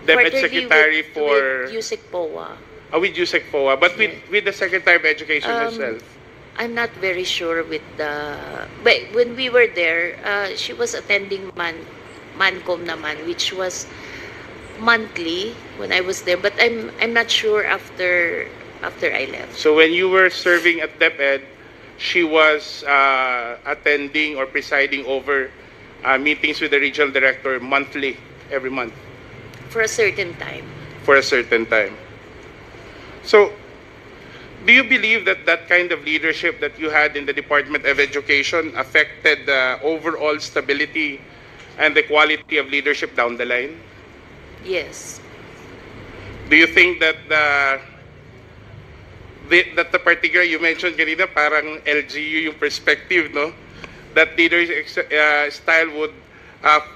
DepEd Secretary
with Yusek Poa.
With Yusek Poa, but
Yeah.
with the Secretary of Education herself.
I'm not very sure with the... But when we were there, she was attending Mancom naman, which was monthly when I was there. But I'm not sure after I left.
So when you were serving at DepEd, she was attending or presiding over meetings with the regional director monthly, every month,
For a certain time.
for a certain time. So, do you believe that that kind of leadership that you had in the Department of Education affected the overall stability and the quality of leadership down the line?
Yes.
Do you think that the particular, you mentioned kanina, parang LGU yung perspective, no? That leadership style would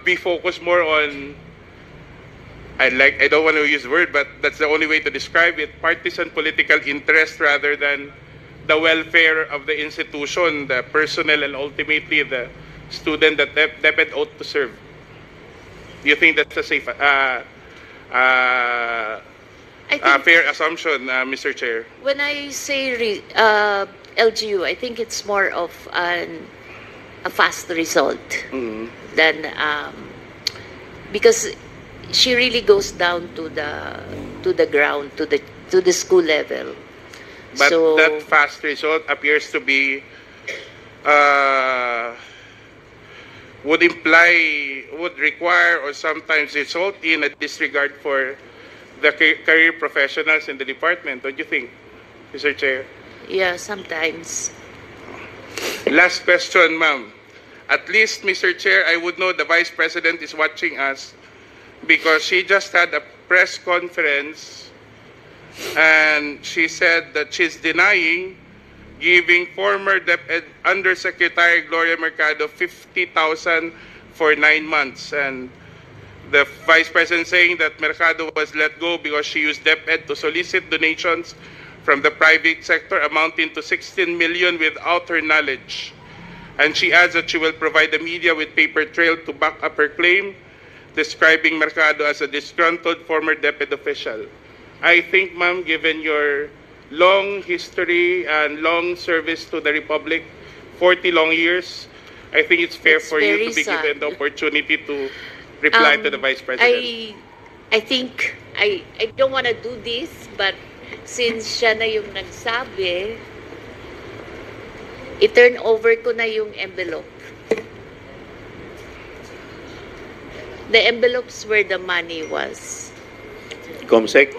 be focused more on, I don't want to use the word, but that's the only way to describe it, partisan political interest rather than the welfare of the institution, the personnel, and ultimately the student that DepEd ought to serve. Do you think that's a safe,
I think
fair assumption, Mr. Chair?
when I say LGU, I think it's more of a fast result than because she really goes down to the ground, to the school level.
But
So
that fast result appears to be would require or sometimes result in a disregard for the career professionals in the department. Don't you think, Mr. Chair?
yeah, sometimes.
Last question, ma'am. At least, Mr. Chair, I would know the Vice President is watching us because she just had a press conference and she said that she's denying giving former DepEd Undersecretary Gloria Mercado 50,000 for 9 months. And the Vice President saying that Mercado was let go because she used DepEd to solicit donations from the private sector amounting to 16 million without her knowledge. And she adds that she will provide the media with paper trail to back up her claim, describing Mercado as a disgruntled former DepEd official. I think, ma'am, given your long history and long service to the Republic, 40 long years, I think it's fair for you to be given the opportunity to reply to the Vice President.
I think, I don't want to do this, but since siya na yung nagsabi, i-turn over ko na yung envelope. The envelopes where the money was.
Comsec,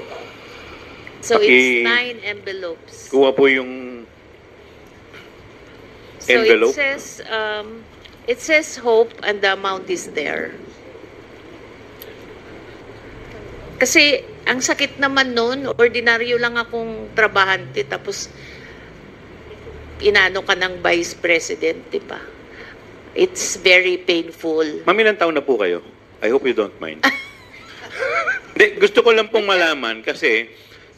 So it's 9 envelopes.
kuha po yung
So
envelope.
it says hope and the amount is there. Kasi ang sakit naman nun, ordinaryo lang akong trabahante tapos inano ka ng Vice President, di ba? It's very painful.
Ma'am, ilang taon na po kayo? I hope you don't mind. Gusto ko lang pong malaman kasi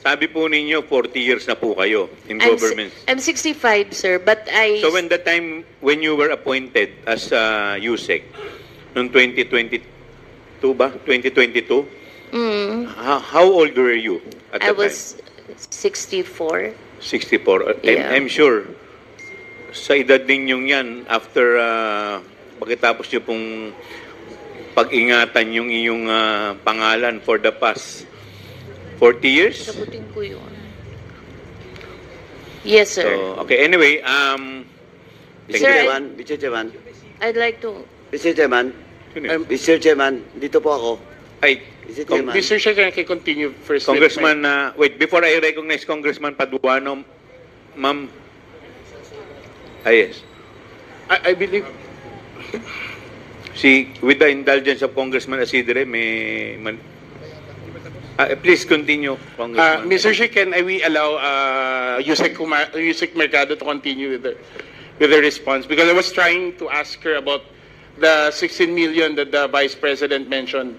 sabi po ninyo 40 years na po kayo in government.
I'm 65, sir, but
So when the time when you were appointed as USEC noong 2022 ba? 2022? How old were you at
I
that time?
was 64.
64.
Yeah.
I'm sure sa edad ninyong yan after pagkatapos nyo pong pag-ingatan yung iyong pangalan for the past 40 years?
Sabutin ko yun. Yes, sir.
So, okay, anyway,
Sir,
Mr. Chairman,
I'd like to...
Mr. Chairman,
Sino yun?
Mr. Chairman, dito po ako.
Ay,
Mr. Chairman,
Mr. Chair, can I continue first? with
Congressman, wait, before I recognize Congressman Paduano, ma'am. Yes.
I believe...
With the indulgence of Congressman Asidre, please continue, Congressman.
Mr. Chair, can we allow Yusek Mercado to continue with the response? Because I was trying to ask her about the 16 million that the Vice President mentioned.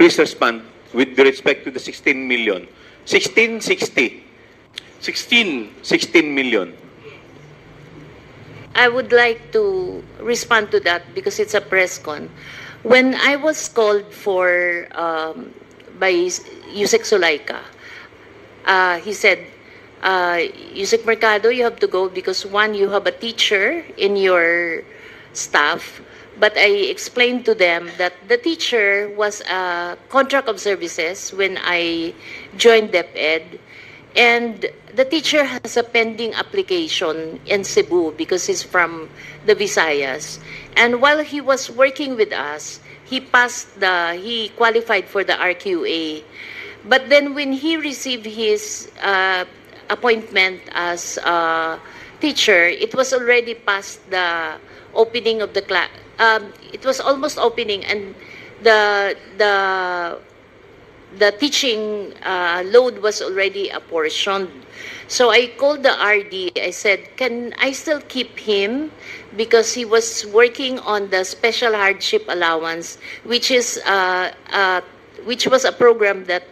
Please respond with respect to the 16 million. 1660. 16 million.
I would like to respond to that because it's a press con. When I was called for by Yusek Sulaika, he said, Yusek Mercado, you have to go because one, you have a teacher in your staff. But I explained to them that the teacher was a contract of services when I joined DepEd. And the teacher has a pending application in Cebu because he's from the Visayas. And while he was working with us, he qualified for the RQA. But then when he received his appointment as a teacher, it was already past the opening of the class. It was almost opening, and the teaching load was already apportioned. So I called the RD. I said, can I still keep him? Because he was working on the special hardship allowance, which was a program that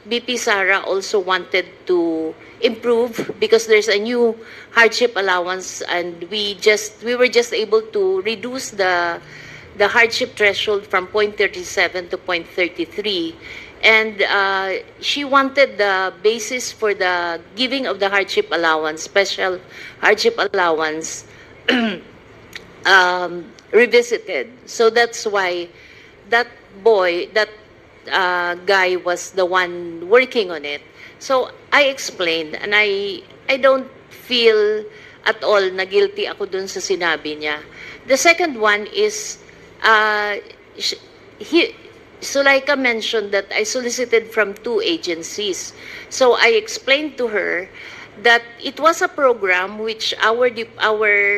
BP Sara also wanted to improve because there's a new hardship allowance, and we were just able to reduce the hardship threshold from 0.37 to 0.33. And she wanted the basis for the giving of the hardship allowance, special hardship allowance, revisited. So that's why that guy was the one working on it. So I explained, and I don't feel at all na guilty ako dun sa sinabi niya. The second one is, Sulaika mentioned that I solicited from 2 agencies. So I explained to her that it was a program which our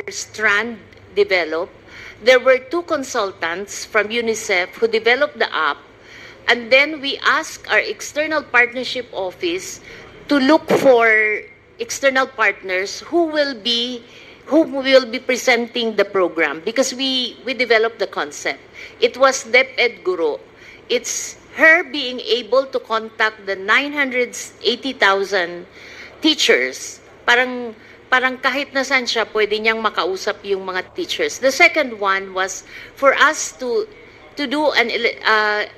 strand developed. There were 2 consultants from UNICEF who developed the app, and then we asked our external partnership office to look for external partners who will be presenting the program, because we developed the concept. It was DepEd Guru. It's her being able to contact the 980,000 teachers, parang kahit nasan siya, pwede niyang makausap yung mga teachers. The second one was for us to do an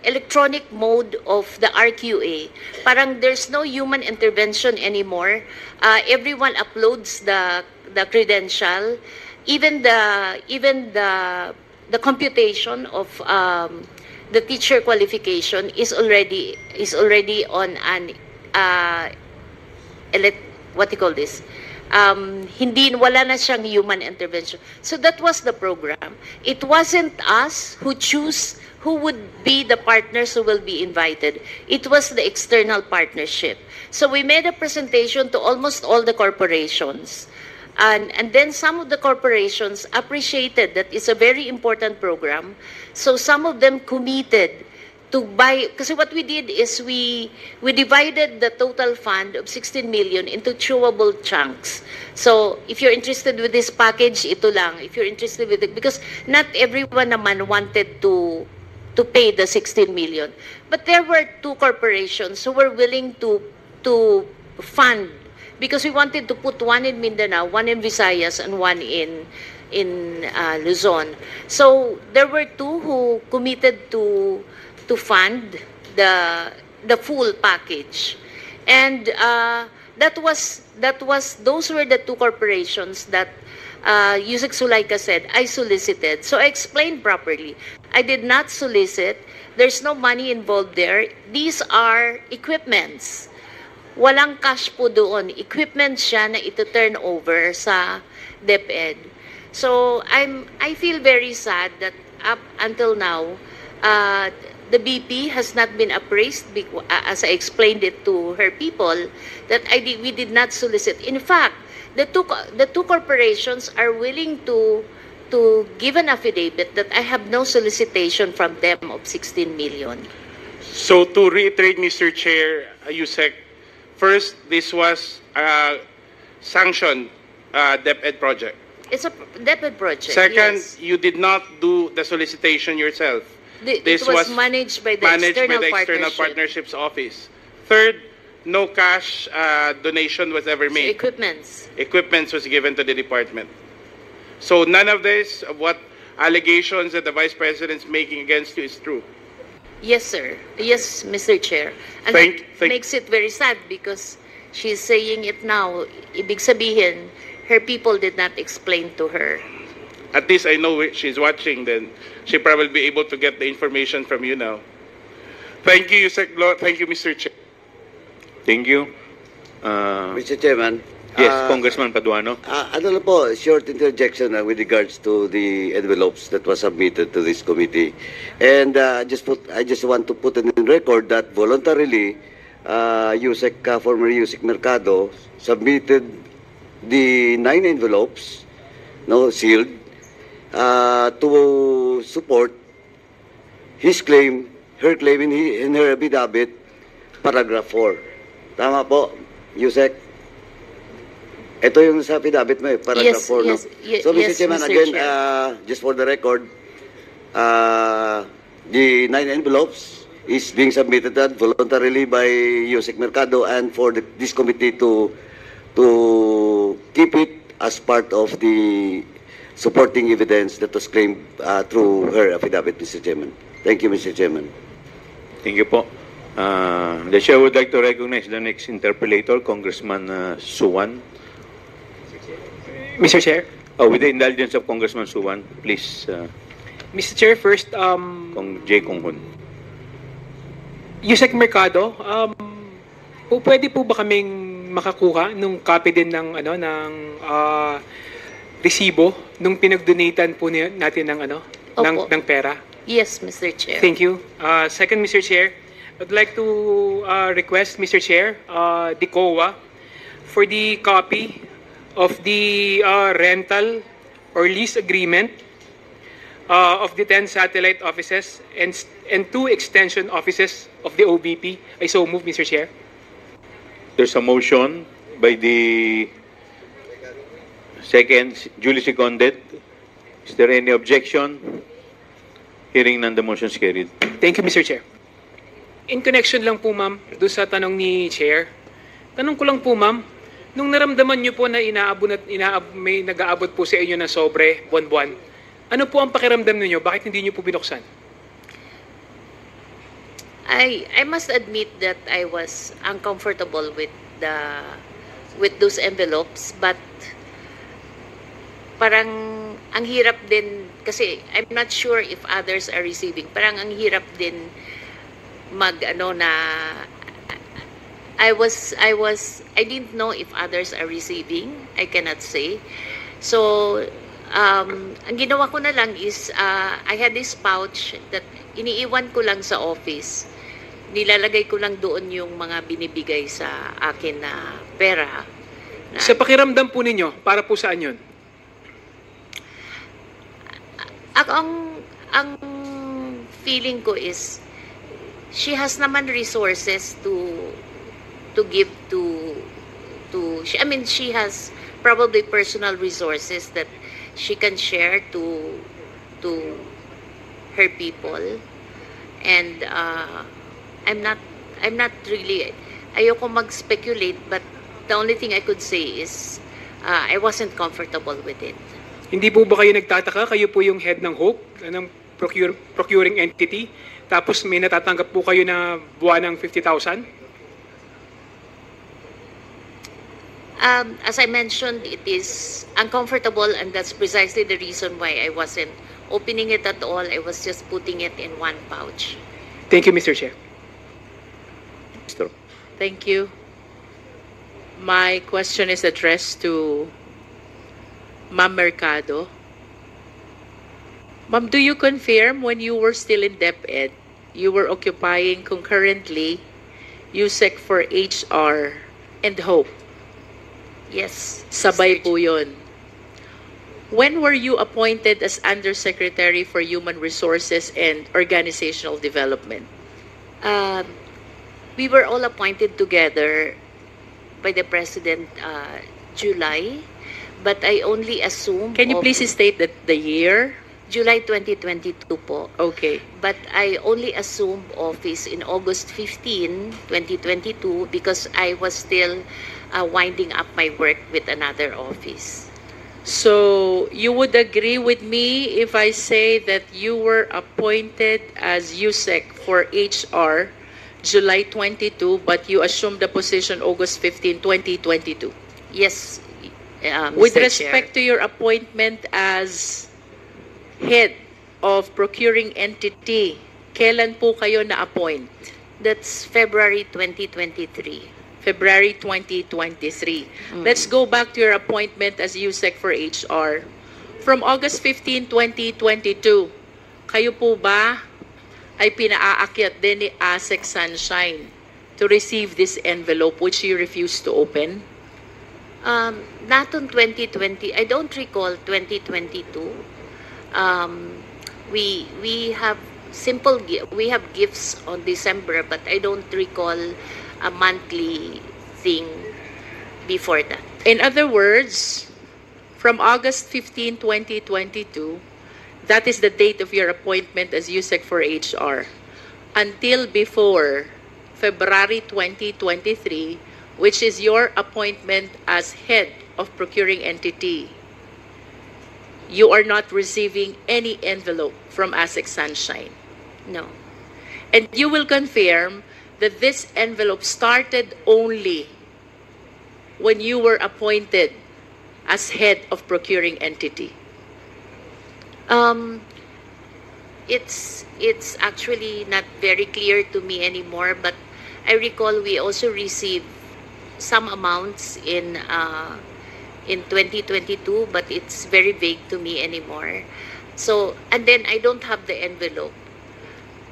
electronic mode of the RQA. Parang there's no human intervention anymore. Everyone uploads the credential. Even the computation of the teacher qualification is already on an what do you call this? Wala na siyang human intervention. So that was the program. It wasn't us who choose who would be the partners who will be invited. It was the external partnership. So we made a presentation to almost all the corporations. And then some of the corporations appreciated that it's a very important program. So some of them committed to buy, kasi what we did is we divided the total fund of 16 million into chewable chunks. So if you're interested with this package, ito lang. If you're interested with it, because not everyone naman wanted to pay the 16 million. But there were two corporations who were willing to fund, because we wanted to put one in Mindanao, one in Visayas, and one in Luzon. So there were two who committed to fund the full package, and those were the two corporations that Yusek Sulaika said I solicited. So I explained properly. I did not solicit. There's no money involved there. These are equipments. Walang cash po doon. Equipment siya na ito turn over sa DepEd. So I feel very sad that up until now, the BP has not been appraised, as I explained it to her people, that we did not solicit. In fact, the two corporations are willing to give an affidavit that I have no solicitation from them of 16 million.
So to reiterate, Mr. Chair, Yusek, first, this was a sanctioned DepEd project.
It's a DepEd project.
Second,
yes.
you did not do the solicitation yourself.
This was managed by the External
Partnerships Office. Third, no cash donation was ever made.
So
Equipments was given to the department. So none of this, what allegations that the Vice President's making against you is true.
Yes, sir. Yes, Mr. Chair. And that makes it very sad because she's saying it now. Ibig sabihin, her people did not explain to her.
At least I know she's watching, then she probably be able to get the information from you now. Thank you, Yusek Lo. Thank you, Mr. Chair.
Thank you.
Mr. Chairman.
Yes, Congressman Paduano.
Ano lang po, short interjection with regards to the envelopes that was submitted to this committee. And I just want to put it in record that voluntarily, former Yusek Mercado submitted the 9 envelopes, sealed, to support his claim, her claim in her affidavit, paragraph 4. Tama po, Yusek? Ito yung sa affidavit mo paragraph 4, no? So, Mr. Chairman, again, just for the record, the 9 envelopes is being submitted voluntarily by Yusek Mercado and for this committee to keep it as part of the supporting evidence that was claimed through her affidavit, Mr. Chairman. Thank you, Mr. Chairman.
Thank you po. The chair would like to recognize the next interpellator, Congressman Suwan.
Mr. Chair.
With the indulgence of Congressman Suwan, please.
Mr. Chair, first,
J. Konghon.
Yusek Mercado, pwede po ba kaming makakuha nung copy din ng resibo nung pinagdonatan po natin ng pera?
Yes, Mr. Chair.
Thank you. Second, Mr. Chair, I'd like to request, Mr. Chair, the COA for the copy of the rental or lease agreement of the 10 satellite offices and 2 extension offices of the OBP. I so move, Mr. Chair.
There's a motion by the second, duly seconded. Is there any objection? Hearing none, the motion is carried.
Thank you, Mr. Chair. In connection lang po, ma'am, doon sa tanong ni Chair. Tanong ko lang po, ma'am, nung naramdaman niyo po na may nag-aabot po sa inyo ng sobre, buwan-buwan, ano po ang pakiramdam niyo? Bakit hindi niyo po binuksan?
I must admit that I was uncomfortable with those envelopes, but parang ang hirap din kasi I'm not sure if others are receiving. Parang ang hirap din I didn't know if others are receiving. I cannot say. So ang ginawa ko na lang is I had this pouch that iniiwan ko lang sa office. Nilalagay ko lang doon yung mga binibigay sa akin na pera.
Sa pakiramdam po ninyo, para po saan yun?
Ang feeling ko is she has naman resources to give to she has probably personal resources that she can share to her people, and I'm not really, ayoko mag-speculate, but the only thing I could say is I wasn't comfortable with it.
Hindi po ba kayo nagtataka? Kayo po yung head ng HOPE, ng procuring entity, tapos may natatanggap po kayo na buwan ng 50,000?
As I mentioned, it is uncomfortable, and that's precisely the reason why I wasn't opening it at all. I was just putting it in one pouch.
Thank you, Mr. Chair.
Thank you. My question is addressed to Ma'am Mercado. Ma'am, do you confirm when you were still in DepEd, you were occupying concurrently USEC for HR and HOPE?
Yes.
Sabay po yun. When were you appointed as Undersecretary for Human Resources and Organizational Development?
We were all appointed together by the President July, but I only assumed...
Can you please state that the year?
July 2022 po.
Okay.
But I only assumed office in August 15, 2022 because I was still winding up my work with another office.
So, you would agree with me if I say that you were appointed as USEC for HR July 22, but you assumed the position August 15, 2022?
Yes, Mr.
With
Chair.
respect to your appointment as head of procuring entity, kailan po kayo na-appoint?
That's February 2023.
February 2023. Let's go back to your appointment as USEC for HR. From August 15, 2022, kayo po ba ay pinaakyat din ni ASEC Sunshine to receive this envelope which you refused to open?
Not on 2020. I don't recall 2022. We have we have gifts on December, but I don't recall a monthly thing before that.
In other words, from August 15, 2022, that is the date of your appointment as USEC for HR, until before February 2023, which is your appointment as head of procuring entity, you are not receiving any envelope from ASEC Sunshine.
No.
And you will confirm that this envelope started only when you were appointed as head of procuring entity.
It's actually not very clear to me anymore, but I recall we also received some amounts in 2022, but it's very vague to me anymore. So, and then I don't have the envelope.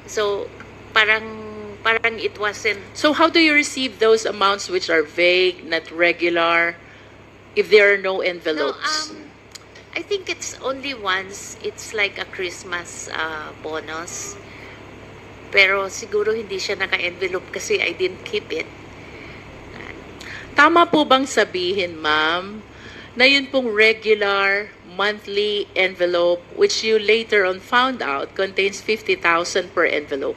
So, parang it wasn't...
So how do you receive those amounts which are vague, not regular, if there are no envelopes?
No, I think it's only once. It's like a Christmas bonus. Pero siguro hindi siya naka-envelope kasi I didn't keep it.
Tama po bang sabihin, ma'am, na yun pong regular monthly envelope which you later on found out contains 50,000 per envelope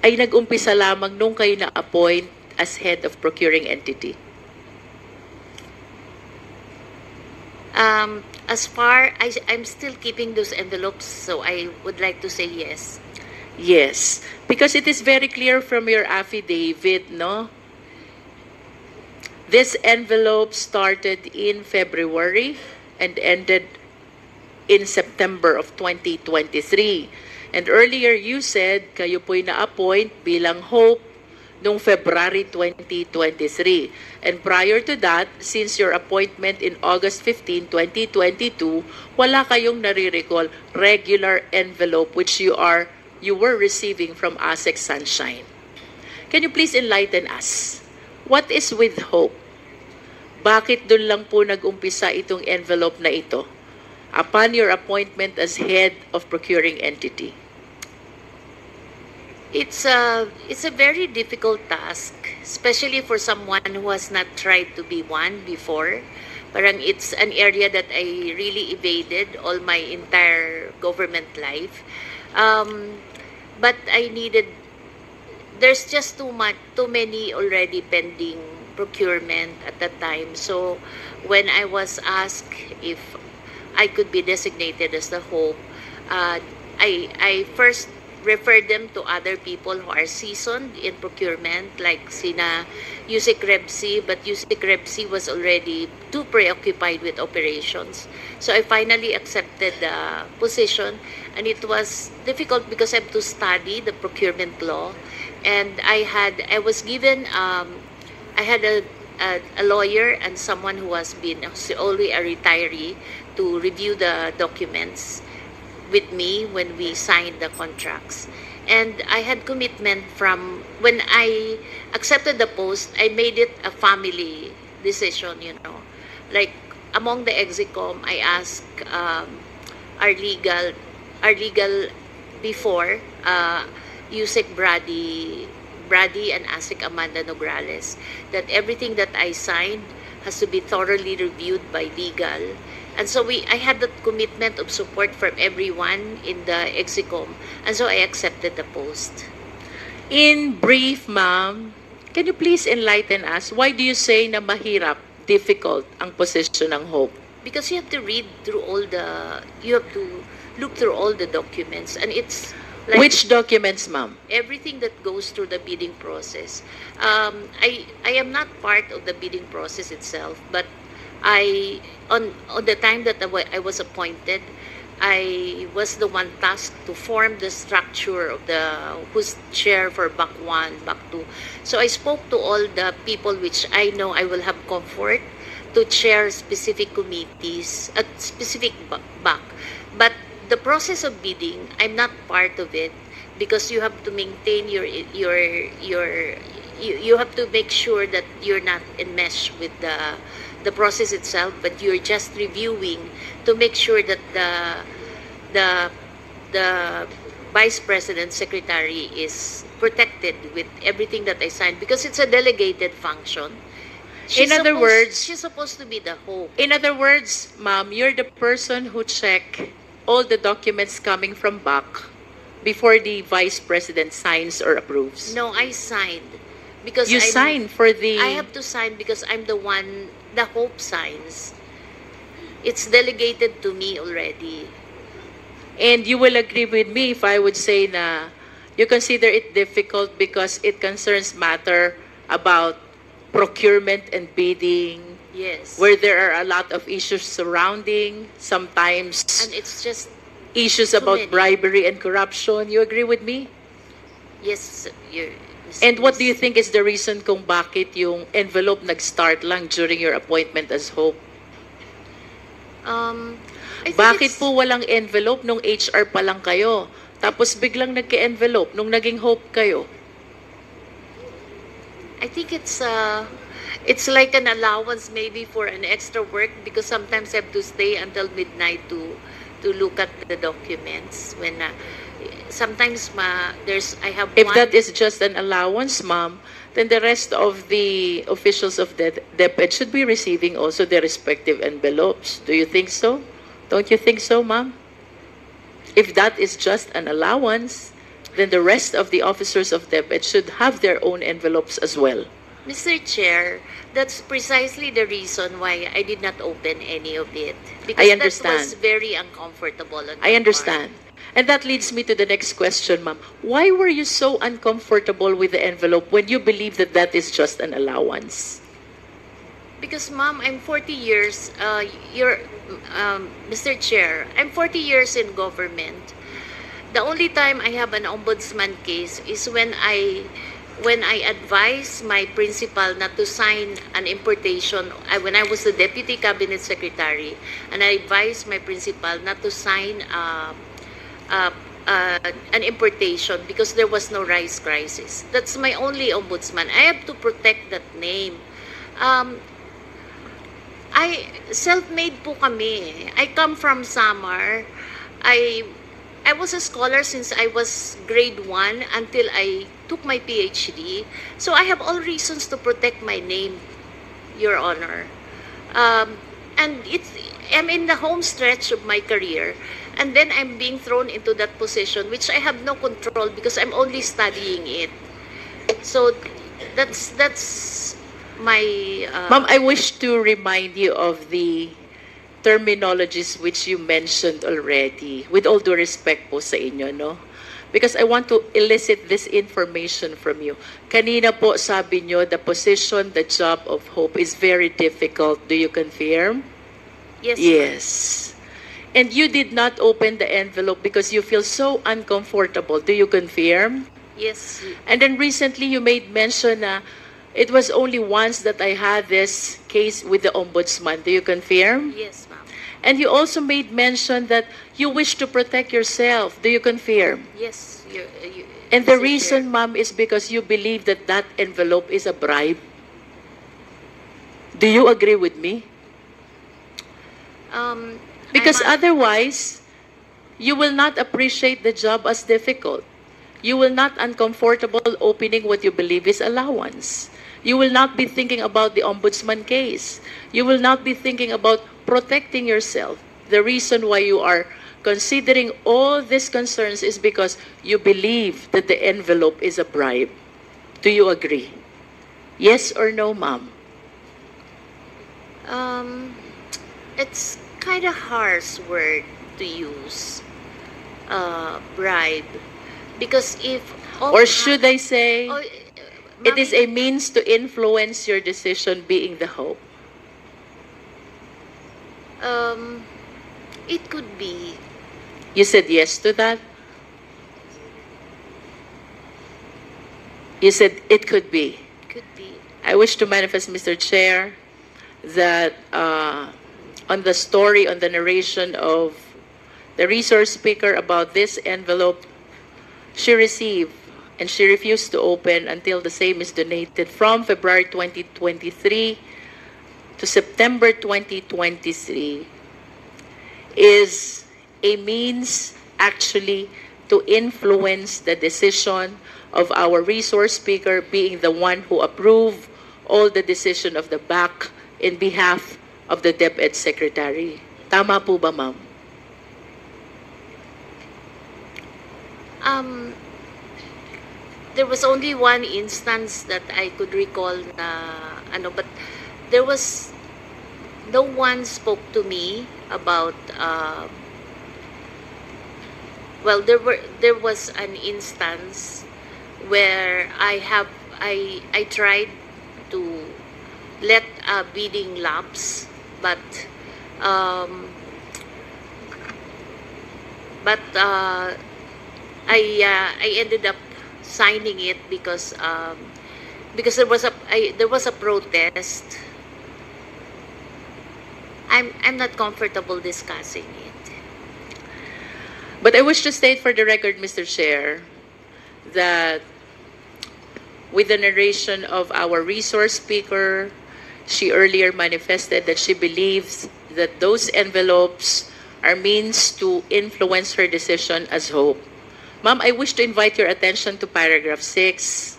ay nag-umpisa lamang nung kayo na-appoint as head of procuring entity?
I'm still keeping those envelopes, so I would like to say yes.
Yes, because it is very clear from your affidavit, no? This envelope started in February and ended in September of 2023. And earlier you said kayo po'y na-appoint bilang Hope noong February 2023. And prior to that, since your appointment in August 15, 2022, wala kayong nare-recall regular envelope which you were receiving from ASEC Sunshine. Can you please enlighten us? What is with Hope? Bakit doon lang po nag-umpisa itong envelope na ito upon your appointment as head of procuring entity?
It's a very difficult task, especially for someone who has not tried to be one before. Parang it's an area that I really evaded all my entire government life. But there's just too many already pending procurement at that time. So when I was asked if I could be designated as the Hope, I first referred them to other people who are seasoned in procurement, like sina Yusek Rebsi, but Yusek Rebsi was already too preoccupied with operations. So I finally accepted the position, and it was difficult because I had to study the procurement law, and I was given I had a lawyer and someone who has been already a retiree to review the documents with me when we signed the contracts. And I had commitment from when I accepted the post. I made it a family decision, like among the execom. I asked our legal before Yusek Brady and ASEC Amanda Nograles, that everything that I signed has to be thoroughly reviewed by legal. And so I had that commitment of support from everyone in the execom, and so I accepted the post.
In brief, ma'am, can you please enlighten us, why do you say na mahirap, difficult ang position ng Hope?
Because you have to look through all the documents, and it's like
which documents, ma'am?
Everything that goes through the bidding process. I am not part of the bidding process itself, but on the time that I was appointed, I was the one tasked to form the structure of who's chair for BAC 1, BAC 2. So I spoke to all the people which I know I will have comfort to chair specific committees at specific BAC. But the process of bidding, I'm not part of it, because you have to maintain you have to make sure that you're not enmeshed with the process itself, but you're just reviewing to make sure that the vice president secretary is protected with everything that I signed, because it's a delegated function. She's supposed to be the Hope.
In other words, ma'am, you're the person who check all the documents coming from BAC before the vice president signs or approves.
No, I signed. Because
you sign for the...
I have to sign because I'm the one, the Hope signs. It's delegated to me already.
And you will agree with me if I would say na you consider it difficult because it concerns matter about procurement and bidding.
Yes.
Where there are a lot of issues surrounding, sometimes...
And it's just...
issues about bribery and corruption. You agree with me?
Yes,
And what do you think is the reason kung bakit yung envelope nag-start lang during your appointment as Hope? Bakit po walang envelope nung HR pa lang kayo? Tapos biglang nagka-envelope nung naging Hope kayo?
I think it's like an allowance maybe for an extra work, because sometimes I have to stay until midnight to look at the documents when sometimes
if that is just an allowance, ma'am, then the rest of the officials of the DepEd should be receiving also their respective envelopes. Do you think so? Don't you think so, ma'am? If that is just an allowance, then the rest of the officers of DepEd should have their own envelopes as well.
Mr. Chair, that's precisely the reason why I did not open any of it. Because
I understand.
that was very uncomfortable. On
I
my
understand. And that leads me to the next question, ma'am. Why were you so uncomfortable with the envelope when you believe that that is just an allowance?
Because, Ma'am, I'm 40 years, Mr. Chair, I'm 40 years in government. The only time I have an ombudsman case is when I advised my principal not to sign an importation, when I was the Deputy Cabinet Secretary, and I advised my principal not to sign an importation because there was no rice crisis. That's my only ombudsman. I have to protect that name. Self-made po kami. I come from Samar. I was a scholar since I was grade 1 until I took my PhD. So I have all reasons to protect my name, Your Honor. And I'm in the home stretch of my career. And then I'm being thrown into that position, which I have no control because I'm only studying it. So that's my...
Ma'am, I wish to remind you of the terminologies which you mentioned already, with all due respect po sa inyo, no? Because I want to elicit this information from you. Kanina po sabi nyo, the position, the job of hope is very difficult. Do you confirm?
Yes.
Yes. And you did not open the envelope because you feel so uncomfortable. Do you confirm?
Yes.
And then recently you made mention na it was only once that I had this case with the ombudsman. Do you confirm?
Yes, ma'am.
And you also made mention that you wish to protect yourself. Do you confirm?
Yes.
And the
Mr.
reason,
Chair.
ma'am, is because you believe that that envelope is a bribe. Do you agree with me? Because otherwise, you will not appreciate the job as difficult. You will not uncomfortable opening what you believe is allowance. You will not be thinking about the ombudsman case. You will not be thinking about protecting yourself. The reason why you are considering all these concerns is because you believe that the envelope is a bribe. Do you agree? Yes or no, ma'am?
It's kind of harsh word to use, bribe, because if
Or should I say, it is
Ma'am,
a means to influence your decision being the hope?
it could be.
You said yes to that? You said it could be.
Could be.
I wish to manifest, Mr. Chair, that on the story, on the narration of the resource speaker about this envelope, she received and she refused to open until the same is donated from February 2023 to September 2023 is a means actually to influence the decision of our resource speaker being the one who approved all the decision of the BAC in behalf of the DepEd Secretary. Tama po ba, ma'am?
There was only one instance that I could recall na but there was no one spoke to me about there was an instance where I tried to let a bidding lapse, but I ended up signing it because there was a protest. I'm not comfortable discussing it.
But I wish to state for the record, Mr. Chair, that with the narration of our resource speaker, she earlier manifested that she believes that those envelopes are means to influence her decision as hope. Ma'am, I wish to invite your attention to paragraph 6.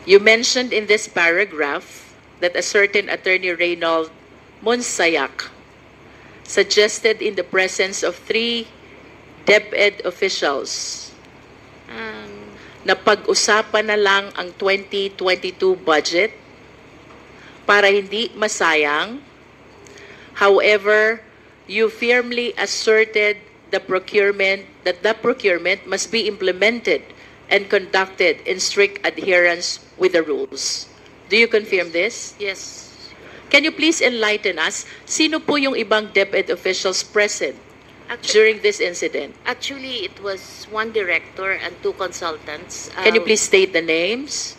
You mentioned in this paragraph that a certain attorney Reynold Monsayak suggested in the presence of 3 DepEd officials na pag-usapan na lang ang 2022 budget para hindi masayang. However, you firmly asserted that the procurement must be implemented and conducted in strict adherence with the rules. Do you confirm this?
Yes.
Can you please enlighten us? Sino po yung ibang DepEd officials present during this incident?
Actually, it was 1 director and 2 consultants.
Can you please state the names?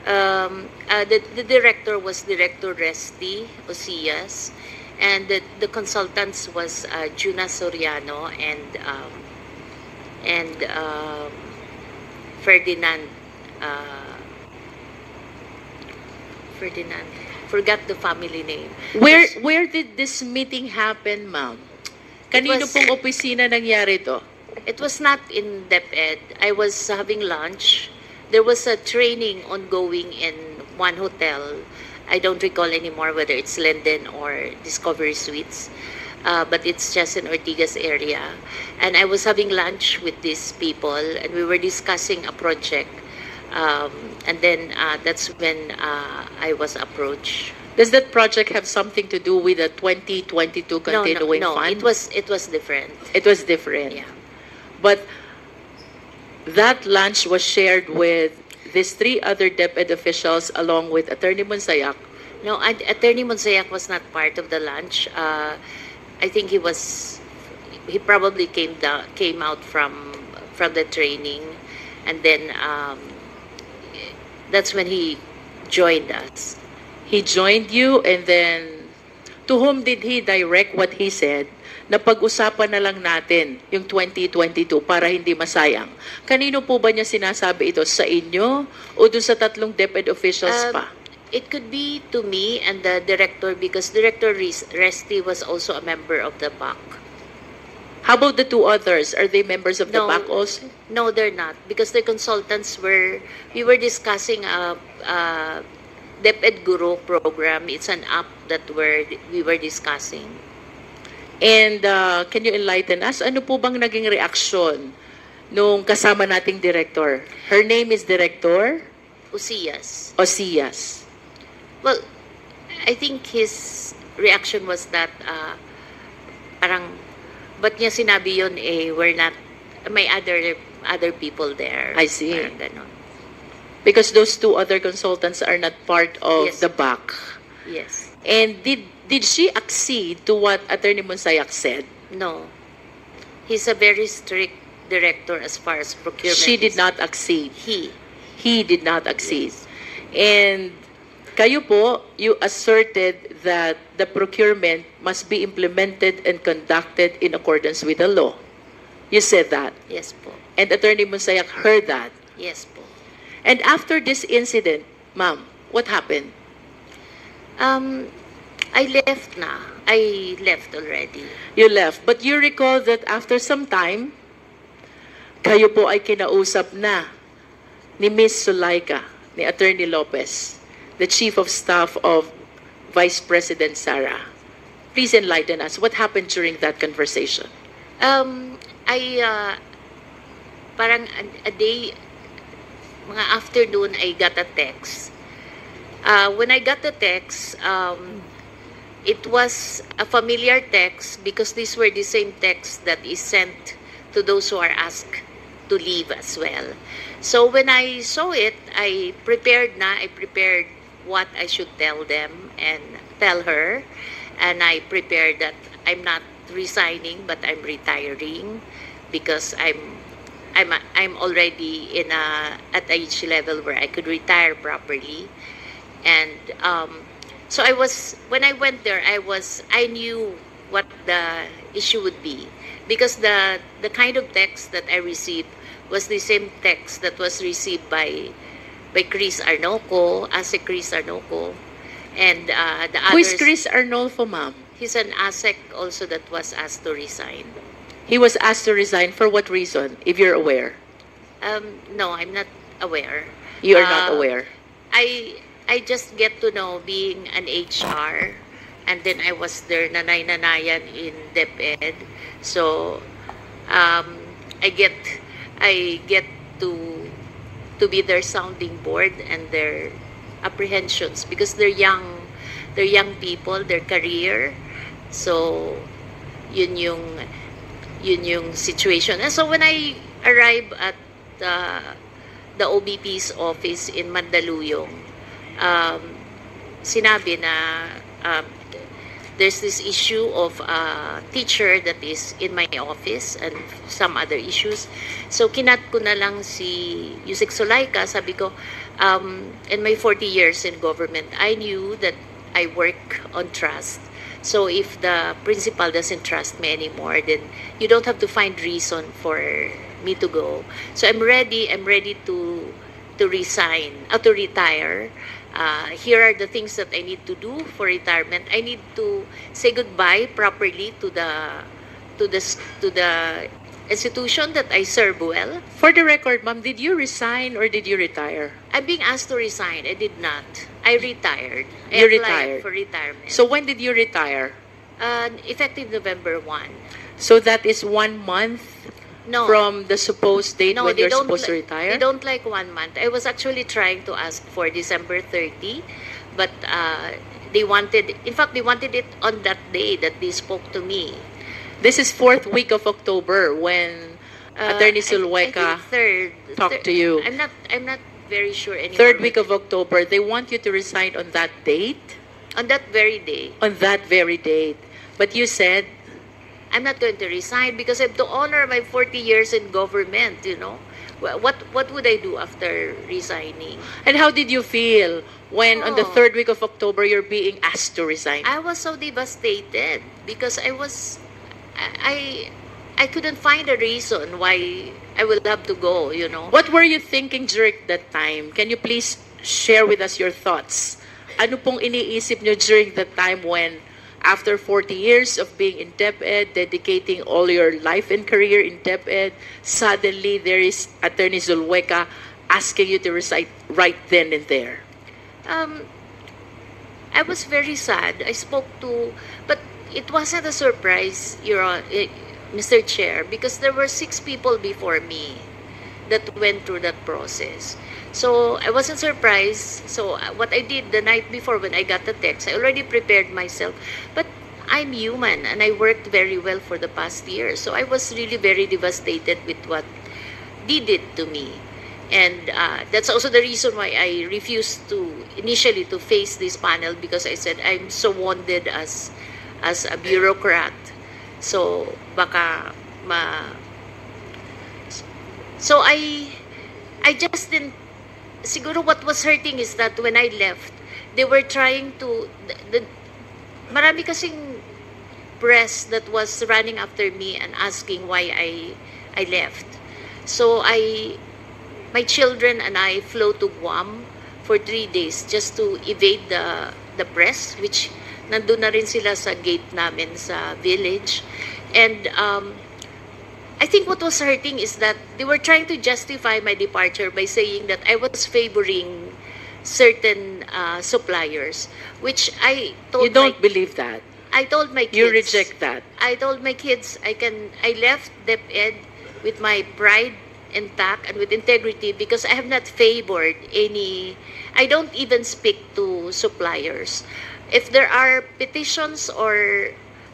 The director was Director Resty Osias, and the consultants was Juna Soriano and Ferdinand. Ferdinand. Forgot the family name.
Where did this meeting happen, ma'am? Kanino
was-
pong opisina nangyari to?
It was not in DepEd. I was having lunch. There was a training ongoing in one hotel. I don't recall anymore whether it's Linden or Discovery Suites, but it's just in Ortigas area. And I was having lunch with these people, and we were discussing a project. And then that's when I was approached.
Does that project have something to do with the 2022 continuing
no,
fund?
it was different.
It was different.
Yeah.
But that lunch was shared with these 3 other DepEd officials along with Attorney Monsayak.
No, Attorney Monsayak was not part of the lunch. I think he probably came out from the training, and then that's when he joined us.
He joined you, and then to whom did he direct what he said? Na pag-usapan na lang natin yung 2022 para hindi masayang. Kanino po ba niya sinasabi ito? Sa inyo o dun sa 3 DepEd officials pa?
It could be to me and the director, because Director Resty was also a member of the PAC.
How about the 2 others? Are they members of the
No.
PAC also?
No, they're not, because the consultants we were discussing a DepEd Guru program. It's an app that we were discussing.
And can you enlighten us? Ano po bang naging reaksyon nung kasama nating director? Her name is Director
Osias.
Osias.
Well, I think his reaction was that parang, ba't niya sinabi yun, we're not, may other people there.
I see.
Parang ganon.
Because those 2 other consultants are not part of
Yes.
the BAC.
Yes.
And did she accede to what Attorney Monsayak said?
No. He's a very strict director as far as procurement.
She did
is-
not accede. He did not accede.
Yes.
And kayo po, you asserted that the procurement must be implemented and conducted in accordance with the law. You said that.
Yes po.
And Attorney Monsayak heard that.
Yes po.
And after this incident, ma'am, what happened?
I left na. I left already.
You left. But you recall that after some time, kayo po ay kinausap na ni Miss Sulaika, ni Attorney Lopez, the Chief of Staff of Vice President Sara. Please enlighten us. What happened during that conversation?
Parang a day, mga afternoon, I got a text. When I got the text, it was a familiar text because these were the same texts that is sent to those who are asked to leave as well. So when I saw it, I prepared what I should tell them and tell her, and I prepared that I'm not resigning but I'm retiring because I'm already at age level where I could retire properly. And so when I went there, I knew what the issue would be, because the kind of text that I received was the same text that was received by Chris Arnoco, ASEC Chris Arnoco, and the others.
Who is Chris Arnolfo, ma'am?
He's an ASEC also that was asked to resign.
He was asked to resign for what reason, if you're aware?
No, I'm not aware.
You are not aware.
I just get to know, being an HR, and then I was their nanay-nanayan in DepEd. So I get to be their sounding board and their apprehensions, because they're young people, their career. So yun yung situation. And so when I arrived at the OBP's office in Mandaluyong, sinabi na there's this issue of a teacher that is in my office and some other issues. So kinat ko na lang si Yusek Zulaika. Sabi ko, in my 40 years in government, I knew that I work on trust. So if the principal doesn't trust me anymore, then you don't have to find reason for me to go. So I'm ready to resign, to retire. Here are the things that I need to do for retirement. I need to say goodbye properly to the institution that I serve well.
For the record, ma'am, did you resign or did you retire?
I'm being asked to resign. I did not. I retired. I
You
applied
retired.
for retirement.
So when did you retire?
Effective November 1.
So that is 1 month
No.
from the supposed date
No,
when
they
you're
don't
supposed to
li-
retire?
They don't like 1 month. I was actually trying to ask for December 30, but they wanted it on that day that they spoke to me.
This is 4th week of October when Attorney Zulueta
I think
talked to you.
I'm not very sure anymore.
3rd week of October, they want you to resign on that date?
On that very day.
On that very date. But you said,
I'm not going to resign because I have to honor my 40 years in government, you know. What would I do after resigning?
and how did you feel when on the
Oh.
3rd week of October you're being asked to resign?
I was so devastated because I couldn't find a reason why I will have to go, you know.
What were you thinking during that time? Can you please share with us your thoughts? Ano pong iniisip nyo during that time when after 40 years of being in DepEd, dedicating all your life and career in DepEd, suddenly there is Attorney Zulueta asking you to resign right then and there?
I was very sad. But it wasn't a surprise, Mr. Chair, because there were 6 people before me that went through that process. So I wasn't surprised. So what I did the night before when I got the text, I already prepared myself. But I'm human and I worked very well for the past year. So I was really very devastated with what they did to me. And that's also the reason why I refused initially to face this panel, because I said I'm so wounded as a bureaucrat. So baka So I just didn't. Siguro what was hurting is that when I left, they were trying to. Marami kasing press that was running after me and asking why I left. So my children and I flew to Guam for 3 days just to evade the press, which nandun na rin sila sa gate namin sa village. And I think what was hurting is that they were trying to justify my departure by saying that I was favoring certain suppliers, which I told
You don't believe that.
I told my kids.
You reject that.
I told my kids I left DepEd with my pride intact and with integrity because I have not favored any. I don't even speak to suppliers. If there are petitions or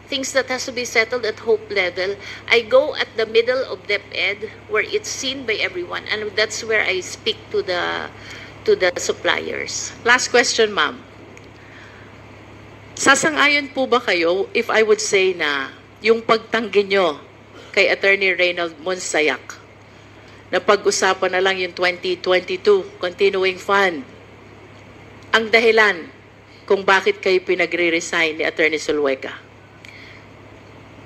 things that has to be settled at Hope level, I go at the middle of DepEd where it's seen by everyone, and that's where I speak to the suppliers.
Last question, ma'am. Sasang-ayon po ba kayo if I would say na yung pagtanggi nyo kay Attorney Reynald Monsayak na pag-usapan na lang yung 2022 continuing fund ang dahilan kung bakit kayo pinagre-resign ni Attorney Zulueta?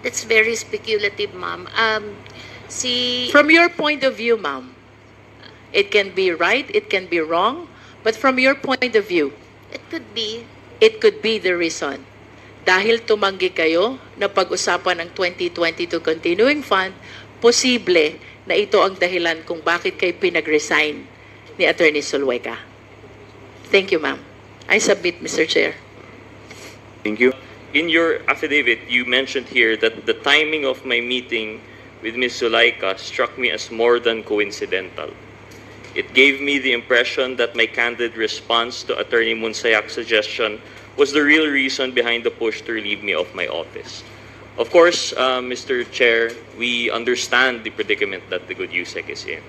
That's very speculative, ma'am.
From your point of view, ma'am, it can be right, it can be wrong, but from your point of view,
It could be.
it could be the reason. Dahil tumanggi kayo na pag-usapan ng 2022 Continuing Fund, posible na ito ang dahilan kung bakit kayo pinag-resign ni Attorney Zulueta. Thank you, ma'am. I submit, Mr. Chair.
Thank you.
in your affidavit, you mentioned here that the timing of my meeting with Ms. Zulaika struck me as more than coincidental. It gave me the impression that my candid response to Attorney Munsayak's suggestion was the real reason behind the push to relieve me of my office. Of course, Mr. Chair, we understand the predicament that the good USEC is in.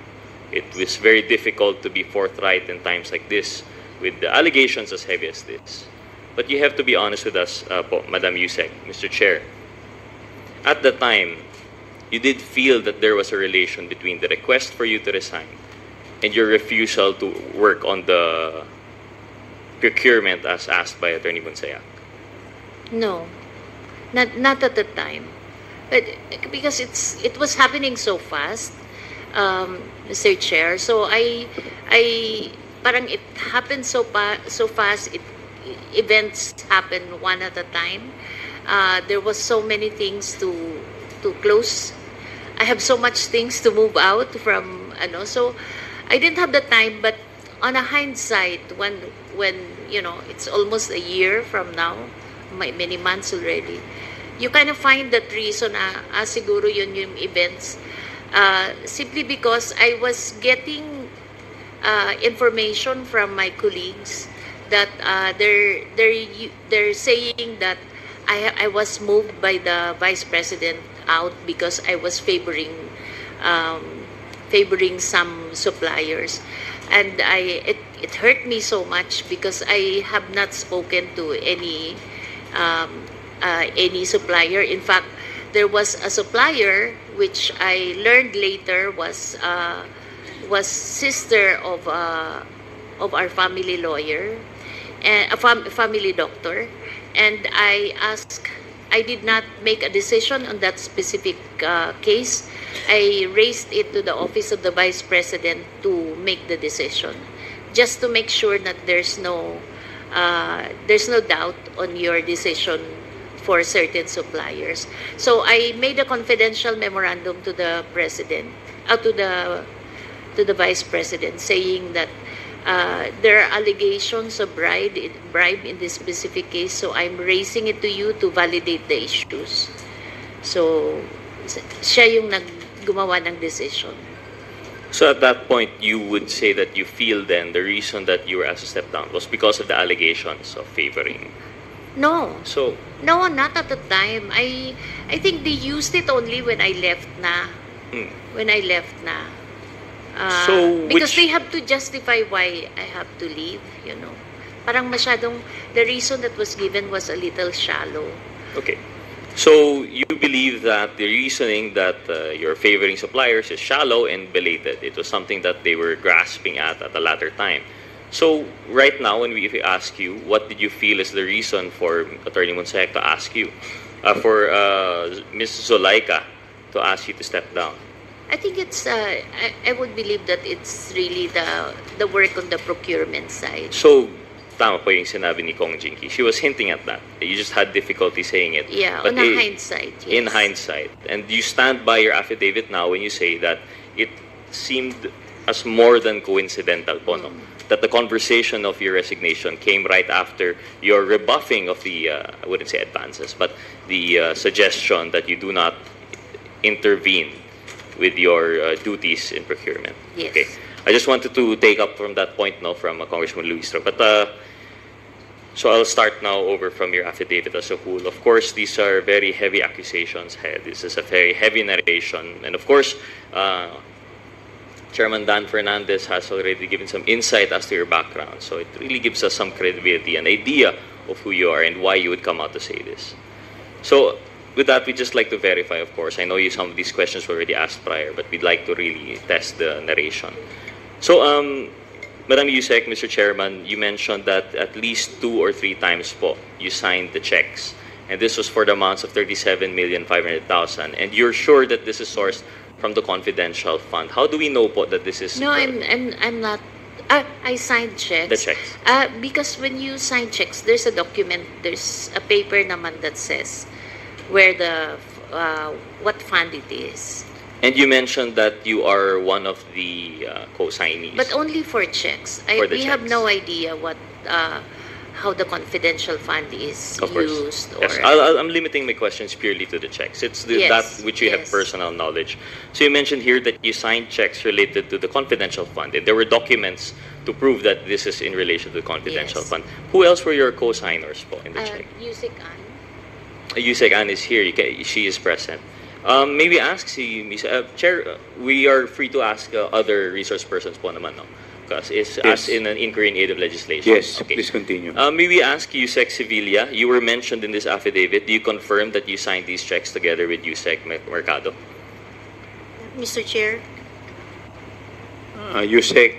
It was very difficult to be forthright in times like this with the allegations as heavy as this. But you have to be honest with us, Madam USEC, Mr. Chair. At the time, you did feel that there was a relation between the request for you to resign and your refusal to work on the procurement as asked by Attorney Munsayak.
No, not at the time. But because it was happening so fast, Mr. Chair. So I parang it happened so fast. Events happen one at a time. There was so many things to close. I have so much things to move out from so I didn't have the time. But on a hindsight, when it's almost a year from now, many months already, you kind of find that reason siguro yun yung events, simply because I was getting information from my colleagues that they're saying that I was moved by the Vice President out because I was favoring some suppliers, and it hurt me so much because I have not spoken to any supplier. In fact, there was a supplier which I learned later was sister of our family lawyer and a family doctor, and I did not make a decision on that specific case. I raised it to the office of the Vice President to make the decision, just to make sure that there's no doubt on your decision for certain suppliers. So I made a confidential memorandum to the President, to the Vice President, saying that there are allegations of bribe in this specific case, so I'm raising it to you to validate the issues. So siya yung gumawa ng decision.
So at that point, you would say that you feel then the reason that you were asked to step down was because of the allegations of favoring.
No.
So
no, not at the time. I think they used it only when I left na. When I left na. Because they have to justify why I have to leave, Parang masyadong, the reason that was given was a little shallow.
Okay. So you believe that the reasoning that you're favoring suppliers is shallow and belated. It was something that they were grasping at a latter time. So right now, when we ask you, what did you feel is the reason for Attorney Munsayak to ask you, for Ms. Zulaika to ask you to step down?
I think it's, I would believe that it's really the work on the procurement side.
So, tama po yung sinabi ni Kong Jinky. She was hinting at that. You just had difficulty saying it.
Yeah, but on hindsight, yes.
In hindsight. And you stand by your affidavit now when you say that it seemed as more than coincidental po, no? That the conversation of your resignation came right after your rebuffing of the, I wouldn't say advances, but the suggestion that you do not intervene with your duties in procurement.
Yes.
Okay. I just wanted to take up from that point now from Congressman Luistro. But so I'll start now over from your affidavit as a whole. Of course, these are very heavy accusations. This is a very heavy narration. And of course, Chairman Dan Fernandez has already given some insight as to your background. So it really gives us some credibility, an idea of who you are and why you would come out to say this. So with that, we'd just like to verify, of course. I know some of these questions were already asked prior, but we'd like to really test the narration. So, Madam Yusek, Mr. Chairman, you mentioned that at least 2 or 3 times po, you signed the checks. And this was for the amounts of 37,500,000. And you're sure that this is sourced from the confidential fund. How do we know po that this is...
No, I'm not. I signed checks.
The checks.
Because when you sign checks, there's a document, there's a paper naman that says where what fund it is.
And you mentioned that you are one of the co-signees.
But only for checks. We have no idea what how the confidential fund is
Of course.
used.
Yes,
Or
I'm limiting my questions purely to the checks. It's
Yes,
that which you have
yes.
personal knowledge. So you mentioned here that you signed checks related to the confidential fund. And there were documents to prove that this is in relation to the confidential
Yes.
fund. Who else were your co-signers po in the check?
Yusek Ann.
Yusek Ann is here. She is present. Maybe ask si Ms. Chair, we are free to ask other resource persons po naman, no? Because it's as in an inquiry in aid of legislation.
Yes, please continue.
Maybe ask Yusek Sevilla. You were mentioned in this affidavit. Do you confirm that you signed these checks together with Yusek Mercado?
Mr. Chair,
Yusek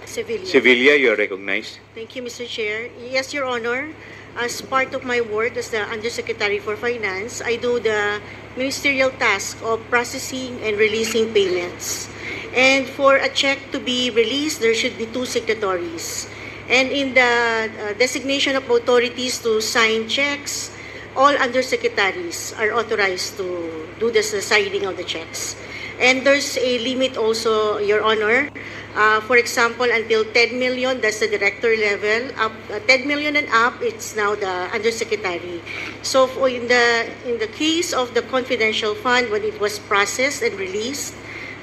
Sevilla.
Sevilla, you are recognized.
Thank you, Mr. Chair. Yes, Your Honor. As part of my work as the Undersecretary for Finance, I do the ministerial task of processing and releasing payments. And for a check to be released, there should be 2 signatories. And in the designation of authorities to sign checks, all undersecretaries are authorized to do the signing of the checks. And there's a limit also, Your Honor. For example, until 10 million, that's the director level. Up 10 million and up, it's now the undersecretary. So in the case of the confidential fund, when it was processed and released,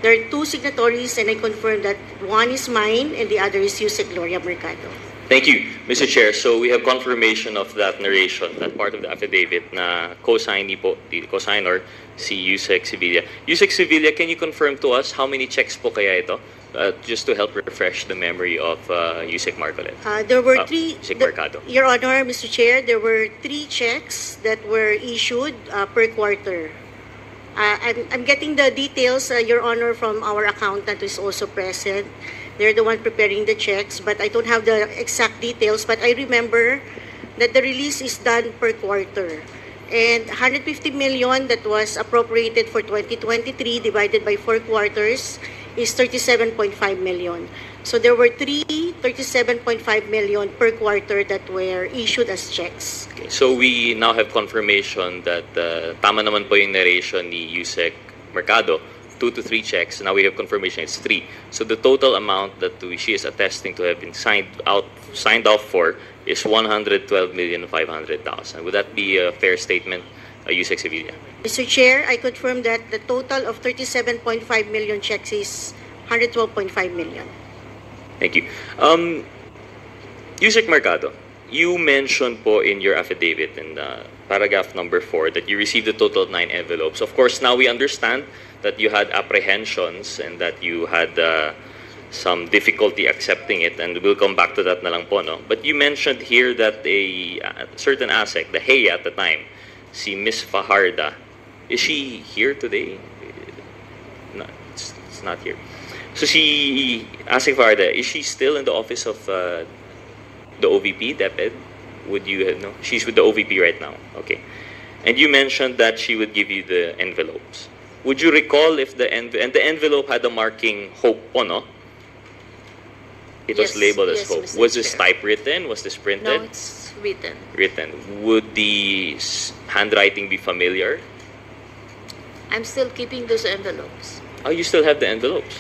there are 2 signatories, and I confirm that one is mine and the other is Yusek Gloria Mercado.
Thank you, Mr. Chair. So we have confirmation of that narration, that part of the affidavit na co-signee po, the co-signer, si Yusek Sevilla. Yusek Sevilla, can you confirm to us how many checks po kaya ito? Just to help refresh the memory of Yusek Marcolet.
There were 3,
Yusek Mercado.
Your Honor, Mr. Chair, there were 3 checks that were issued per quarter. I'm getting the details, Your Honor, from our accountant who is also present. They're the one preparing the checks, but I don't have the exact details. But I remember that the release is done per quarter. And 150 million that was appropriated for 2023 divided by 4 quarters is 37.5 million. So there were 37.5 million per quarter that were issued as checks.
Okay, so we now have confirmation that tama naman po yung narration ni Yusek Mercado, 2 to 3 checks. Now we have confirmation it's 3. So the total amount that she is attesting to have been signed off for is 112,500,000. Would that be a fair statement, Yusek Sevilla?
Mr. Chair, I confirm that the total of 37.5 million checks is 112.5 million.
Thank you. Yusek Mercado, you mentioned po in your affidavit in paragraph number 4 that you received a total of 9 envelopes. Of course, now we understand that you had apprehensions and that you had some difficulty accepting it, and we'll come back to that na lang po, no? But you mentioned here that a certain ASEC, the HEA at the time, si Ms. Fajarda, is she here today? No, it's not here. So si ASEC Fajarda, is she still in the office of the OVP, DepEd? Would you know? She's with the OVP right now. Okay. And you mentioned that she would give you the envelopes. Would you recall if the envelope had a marking HOPE po, no? It was
Yes,
labeled as
yes,
HOPE.
Mr.
Was this
Chair.
typewritten? Was this printed?
No, it's written.
Written. Would the handwriting be familiar?
I'm still keeping those envelopes.
Oh, you still have the envelopes.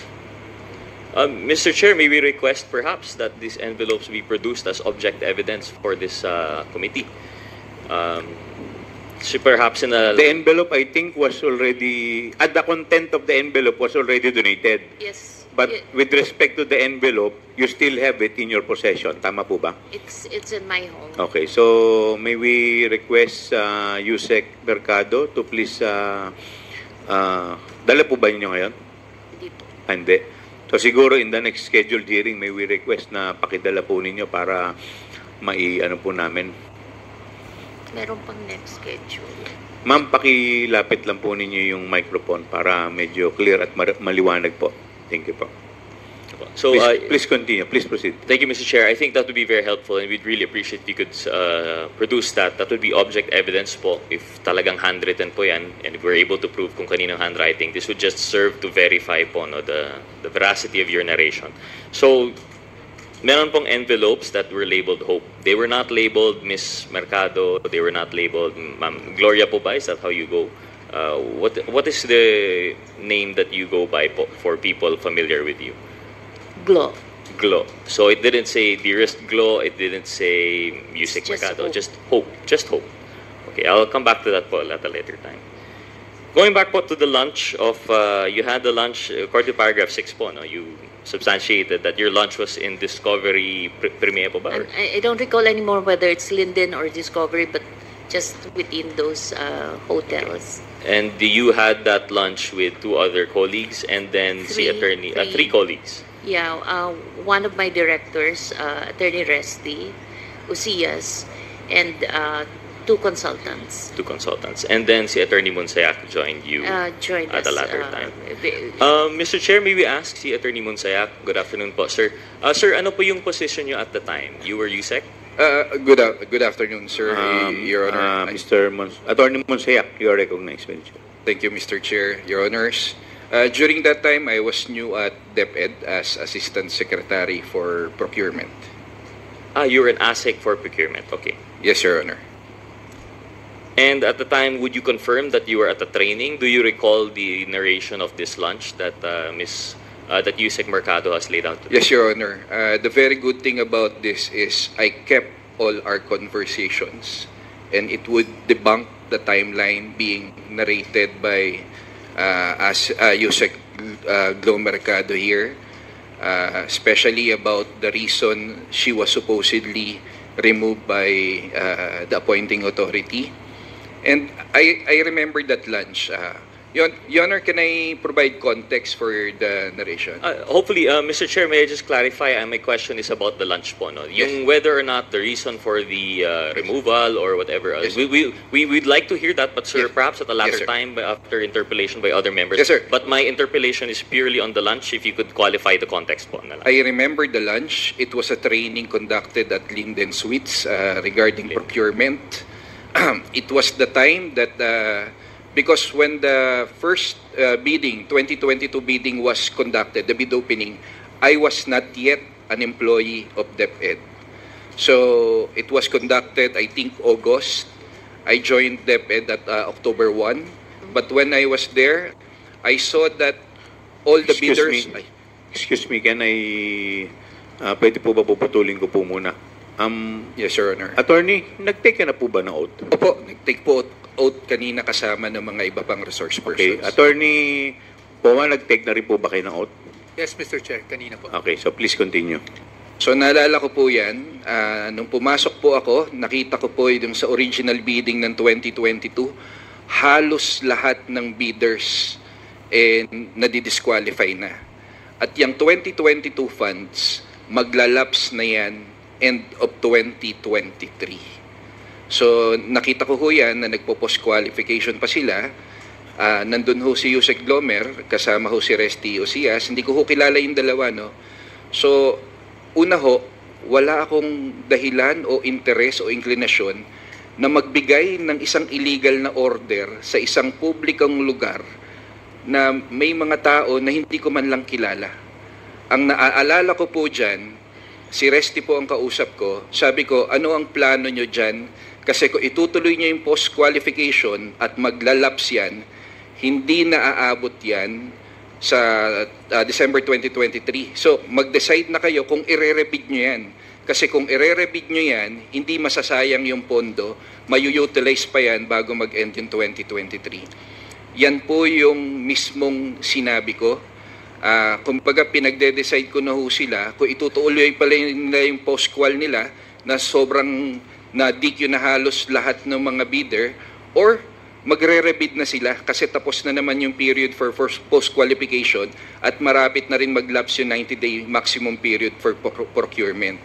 Mr. Chair, may we request perhaps that these envelopes be produced as object evidence for this committee? So perhaps in a...
The envelope, I think, was already, the content of the envelope was already donated.
Yes.
But with respect to the envelope, you still have it in your possession. Tama po ba?
It's in my home.
Okay, so may we request Yusek Mercado to please, dala po ba niyo ngayon?
Dito.
Hindi. So siguro in the next scheduled hearing, may we request na pakidala po ninyo para mai-ano po namin.
Meron pang next schedule.
Ma'am, pakilapit lang po ninyo yung microphone para medyo clear at maliwanag po. Thank you po.
So,
please continue. Please proceed.
Thank you, Mr. Chair. I think that would be very helpful, and we'd really appreciate if you could produce that. That would be object evidence po if talagang handwritten po yan, and if we're able to prove kung kaninong handwriting. This would just serve to verify po the veracity of your narration. So, meron pong envelopes that were labeled HOPE. They were not labeled Ms. Mercado. They were not labeled Ma'am Gloria po ba? Is that how you go? What is the name that you go by po for people familiar with you?
Glo.
Glo. So it didn't say Dearest Glo, it didn't say Yusek
Just
Mercado,
hope.
just hope. Okay, I'll come back to that po at a later time. Going back po to the lunch of, you had the lunch, according to paragraph 6 po, no? You substantiated that your lunch was in Discovery Premier po ba?
I don't recall anymore whether it's Linden or Discovery, but just within those hotels.
And you had that lunch with 2 other colleagues and then three colleagues.
Yeah, one of my directors, Attorney Resty, Ucias, and 2 consultants.
2 consultants. And then si Attorney Monsayak joined you
Joined
at
us,
a later time. Mr. Chair, may we ask si Attorney Monsayak? Good afternoon po, sir. Sir, ano po yung position nyo at the time? You were USEC?
Good afternoon, sir, Your Honor.
Attorney Monsayak, you are recognized.
Thank you, Mr. Chair, Your Honors. During that time, I was new at DepEd as Assistant Secretary for Procurement.
You were an ASEC for procurement. Okay.
Yes, Your Honor.
And at the time, would you confirm that you were at the training? Do you recall the narration of this lunch that that Yusek Mercado has laid out today?
Yes, Your Honor. The very good thing about this is I kept all our conversations, and it would debunk the timeline being narrated by Yusek Glo Mercado here, especially about the reason she was supposedly removed by the appointing authority. And I remember that lunch. Your Honor, can I provide context for the narration?
Hopefully, Mr. Chair, may I just clarify? My question is about the lunch po, no?
Yes.
Yung whether or not the reason for the removal or whatever else.
Yes.
We'd like to hear that, but sir,
Yes.
perhaps at a later
Yes, sir.
time after interpellation by other members.
Yes, sir.
But my interpellation is purely on the lunch. If you could qualify the context po na lang.
I remember the lunch. It was a training conducted at Linden Suites regarding procurement. It was the time that, because when the first bidding, 2022 bidding was conducted, the bid opening, I was not yet an employee of DepEd. So it was conducted, I think, August. I joined DepEd at October 1. But when I was there, I saw that all the bidders...
Excuse me, can I... pwede po ba puputulin ko po muna?
Yes, Your Honor.
Attorney, nag-take ka na po ba ng oath?
Opo, nag-take po oath kanina kasama ng mga iba pang resource persons.
Okay, Attorney Poa, nag-take na rin po ba kayo ng oath?
Yes, Mr. Chair, kanina po.
Okay, so please continue.
So naalala ko po yan, nung pumasok po ako, nakita ko po yung sa original bidding ng 2022, halos lahat ng bidders nadidisqualify na. At yung 2022 funds, maglalaps na yan end of 2023. So nakita ko yan na nagpo-post qualification pa sila. Nandun ho si Yusek Glomer, kasama ho si Resty Ucias. Hindi ko ho kilala yung dalawa, no? So, una ho, wala akong dahilan o interes o inclinasyon na magbigay ng isang illegal na order sa isang publikong lugar na may mga tao na hindi ko man lang kilala. Ang naaalala ko po dyan, si Resty po ang kausap ko, sabi ko, ano ang plano nyo dyan? Kasi kung itutuloy nyo yung post-qualification at maglalaps yan, hindi na aabot yan sa December 2023. So, mag-decide na kayo kung ire-rebid nyo yan. Kasi kung ire-rebid nyo yan, hindi masasayang yung pondo, mayu-utilize pa yan bago mag-end yung 2023. Yan po yung mismong sinabi ko. Kumbaga pinagde-decide ko na ho sila kung itutuloy pala nila yung post-qual nila na sobrang na-DQ na halos lahat ng mga bidder or magre-rebid na sila kasi tapos na naman yung period for post-qualification at marapit na rin mag-lapse yung 90-day maximum period for procurement.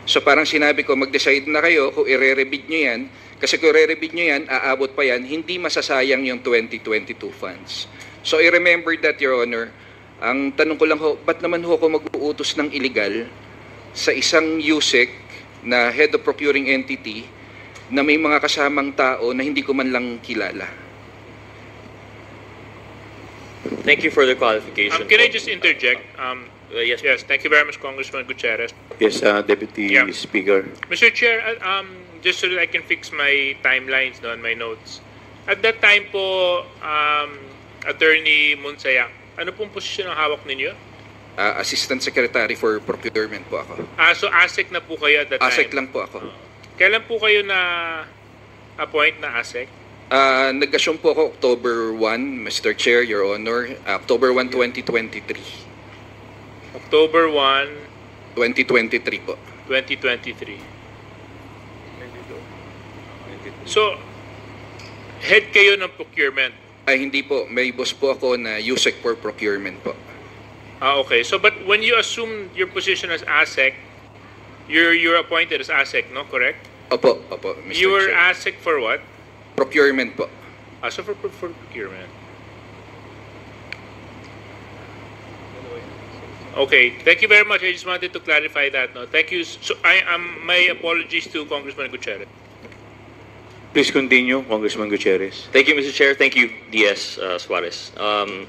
So parang sinabi ko, mag-decide na kayo kung ire-rebid nyo yan kasi kung ire-rebid nyo yan, aabot pa yan, hindi masasayang yung 2022 funds. So I remember that, Your Honor. Ang tanong ko lang ho, ba't naman ho ako mag-uutos ng illegal sa isang USEC na head of procuring entity na may mga kasamang tao na hindi ko man lang kilala?
Thank you for the qualification.
Can I just interject?
Yes.
Yes, thank you very much, Congressman Gutierrez.
Yes, Deputy Speaker.
Mr. Chair, just so that I can fix my timelines on my notes. At that time po, Attorney Monsayak, ano pong posisyon ang hawak ninyo?
Assistant Secretary for Procurement po ako.
So ASEC na po kayo at that time?
ASEC lang po ako.
Kailan po kayo na appoint na ASEC?
Nag-assume po ako October 1, Mr. Chair, Your Honor. October 1, 2023.
October 1,
2023 po.
2023. So, head kayo ng procurement?
Hindi po. May boss po ako na USEC for Procurement po.
Okay. So, but when you assume your position as ASEC, you're appointed as ASEC, no? Correct?
Opo, Mr.
You were
Chair.
ASEC for what?
Procurement po.
So for procurement. Okay. Thank you very much. I just wanted to clarify that. No, thank you. So my apologies to Congressman Gutierrez.
Please continue, Congressman Gutierrez.
Thank you, Mr. Chair. Thank you, DS Suarez.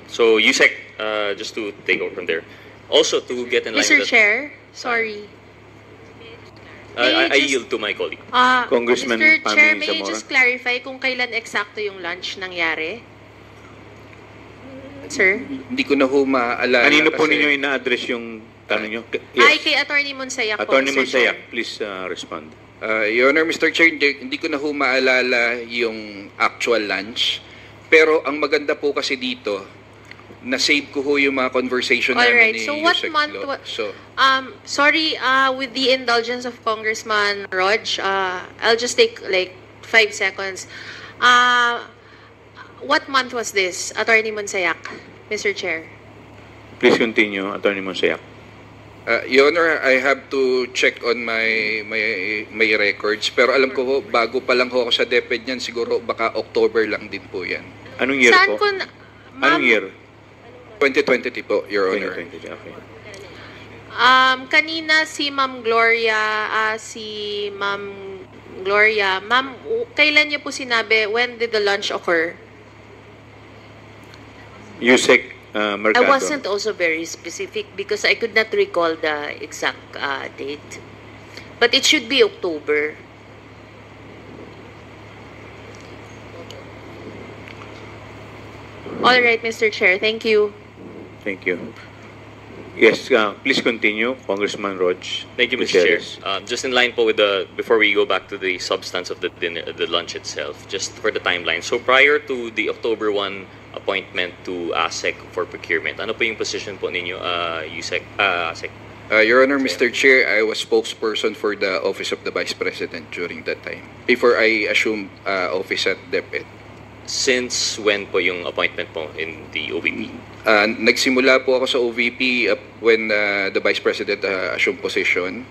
So USEC, just to take over from there. Also, to get in line
Mr.
with
Chair, sorry.
I yield to my colleague.
Congressman
Mr. Chair,
Pami
may you
Zamora.
just clarify kung kailan eksakto yung lunch nangyari? Sir?
Hindi ko na ho maaalala.
Kanino po
kasi-
ninyo ina-address yung tanong nyo?
Ay, kay Attorney Monsayak po,
Attorney
Mr. Chair.
Monsayak, please respond.
Your Honor, Mr. Chair, hindi ko na ho maalala yung actual lunch. Pero ang maganda po kasi dito, na-save ko ho yung mga conversation
Alright,
namin ni
so what
Yusek
month
Glo. So,
sorry, with the indulgence of Congressman Rog, I'll just take like 5 seconds. What month was this, Attorney Monsayak, Mr. Chair?
Please continue, Attorney Monsayak.
Your Honor, I have to check on my records. Pero alam ko ho, bago pa lang ho ako sa DepEd niyan, siguro baka October lang din po yan.
Anong year
Saan
po?
ko
Anong year?
2023 po, Your Honor.
2020, okay.
Kanina si Ma'am Gloria, Ma'am, kailan niyo po sinabi, when did the lunch occur?
USEC Mercado.
I wasn't also very specific because I could not recall the exact date. But it should be October.
All right, Mr. Chair. Thank you.
Thank you. Yes, please continue, Congressman Rog.
Thank you, Mr. Chair.
Gutierrez.
Just in line po with before we go back to the substance of the dinner, the lunch itself, just for the timeline. So prior to the October 1 appointment to ASEC for procurement, ano po yung position po ninyo, USEC, ASEC?
Your Honor, Mr. Chair, I was spokesperson for the Office of the Vice President during that time, before I assumed office at DepEd.
Since when po yung appointment po in the OVP?
Nagsimula po ako sa OVP when the Vice President assumed position.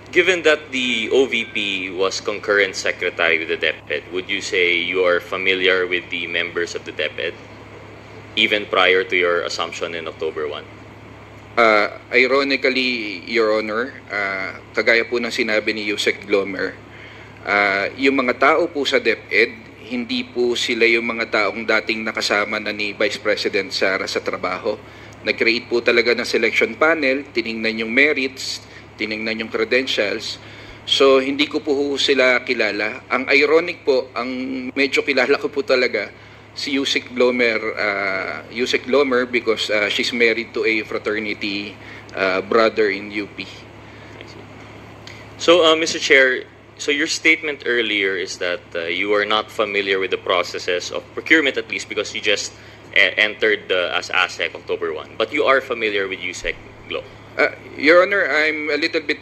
Given that the OVP was concurrent secretary with the DepEd, would you say you are familiar with the members of the DepEd, even prior to your assumption in October 1?
Ironically, Your Honor, kagaya po ng sinabi ni Yusek Glomer, yung mga tao po sa DepEd, hindi po sila yung mga taong dating nakasama na ni Vice President Sara sa trabaho. Nag-create po talaga ng selection panel, tiningnan yung merits, tiningnan yung credentials. So, hindi ko po sila kilala. Ang ironic po, ang medyo kilala ko po talaga, si Yusek Glomer because she's married to a fraternity brother in UP.
So, Mr. Chair, so your statement earlier is that you are not familiar with the processes of procurement, at least because you just entered as ASEC October 1. But you are familiar with USEC Glo.
Your Honor, I'm a little bit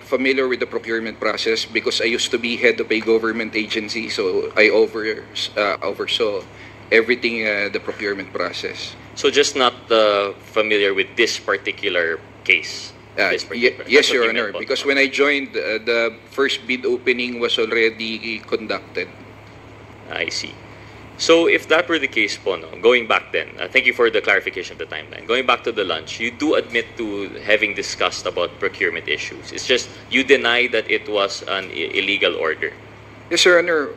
familiar with the procurement process because I used to be head of a government agency, so I oversaw everything the procurement process.
So just not familiar with this particular case?
Yes, Your Honor, because when I joined, the first bid opening was already conducted.
I see. So if that were the case po, no, going back then, thank you for the clarification of the timeline. Going back to the lunch, you do admit to having discussed about procurement issues. It's just you deny that it was an illegal order.
Yes, Your Honor.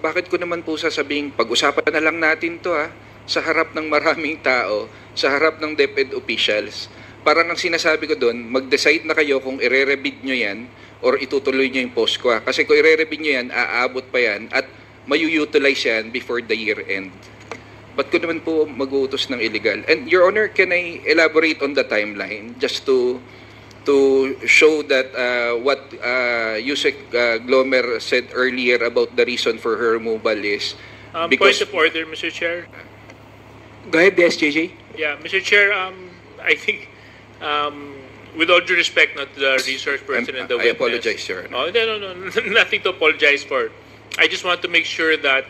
Bakit ko naman po sasabing pag-usapan na lang natin to sa harap ng maraming tao, sa harap ng DepEd officials. Parang ang sinasabi ko doon, mag-decide na kayo kung ire-rebid nyo yan or itutuloy nyo yung POSCOA. Kasi kung ire-rebid nyo yan, aabot pa yan at mayu-utilize yan before the year end. ba't ko naman po mag-uutos ng illegal? And Your Honor, can I elaborate on the timeline just to show that what Yusek Glomer said earlier about the reason for her removal is
Point of order, Mr. Chair.
Go ahead, the SJJ.
Yeah, Mr. Chair, I think, with all due respect, not the resource person and the
I
witness.
apologize, Your Honor.
Oh, no, nothing to apologize for. I just want to make sure that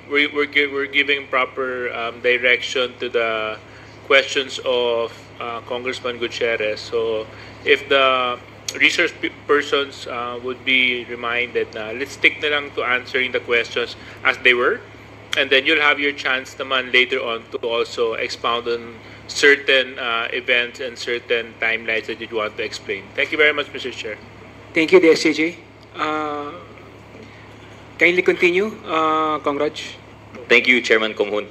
we're giving proper direction to the questions of Congressman Gutierrez. So, if the resource persons would be reminded na let's stick na lang to answering the questions as they were, and then you'll have your chance naman later on to also expound on certain events and certain timelines that you want to explain. Thank you very much, Mr. Chair.
Thank you, the SJJ. Kindly continue, Congrats.
Thank you, Chairman Kumhun.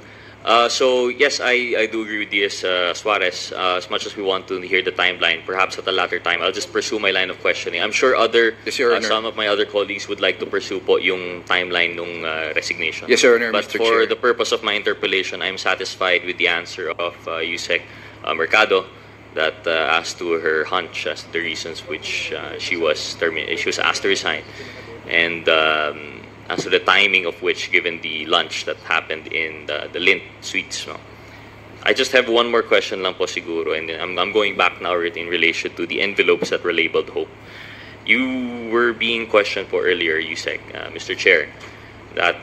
So yes, I do agree with DS Suarez. As much as we want to hear the timeline, perhaps at a later time, I'll just pursue my line of questioning. I'm sure some of my other colleagues would like to pursue po yung timeline nung resignation.
Yes, Your Honor,
But
Mr.
for
Chair.
the purpose of my interpellation, I'm satisfied with the answer of Yusek Mercado that as to her hunch, as to the reasons which she was asked to resign, and as to the timing of which, given the lunch that happened in the Lint Suites. No? I just have one more question lang po siguro, and I'm going back now in relation to the envelopes that were labeled Hope. You were being questioned for earlier, Yusek, Mr. Chair, that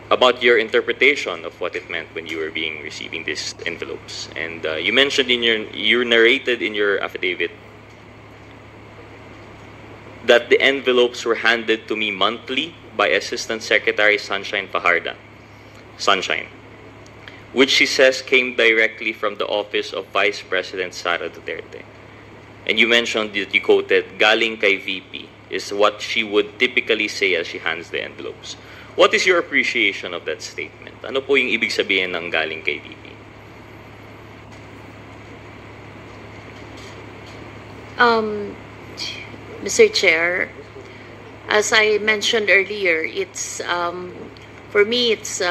about your interpretation of what it meant when you were receiving these envelopes. And you mentioned you narrated in your affidavit that the envelopes were handed to me monthly by Assistant Secretary Sunshine Fajardo, which she says came directly from the office of Vice President Sara Duterte. And you mentioned that you quoted, "Galing kay VP," is what she would typically say as she hands the envelopes. What is your appreciation of that statement? Ano po yung ibig sabihin ng galing kay VP?
Mr. Chair, as I mentioned earlier, it's for me it's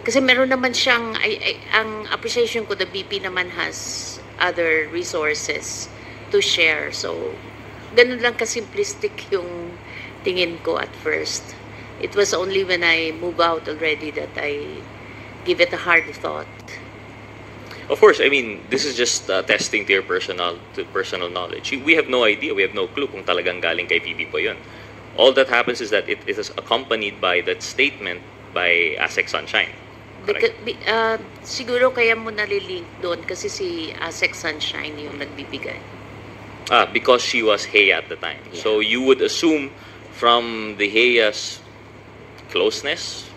kasi meron naman siyang ang appreciation ko, the BP naman has other resources to share. So ganun lang kasimplistic yung tingin ko at first. It was only when I move out already that I give it a hard thought.
Of course, I mean, this is just testing to your personal knowledge. We have no idea, we have no clue kung talagang galing kay PB po yun. All that happens is that it is accompanied by that statement by ASEC Sunshine.
Siguro kaya mo nalilink doon kasi si ASEC Sunshine yung nagbibigay.
Because she was Heya at the time. Yeah. So you would assume from the Heya's closeness,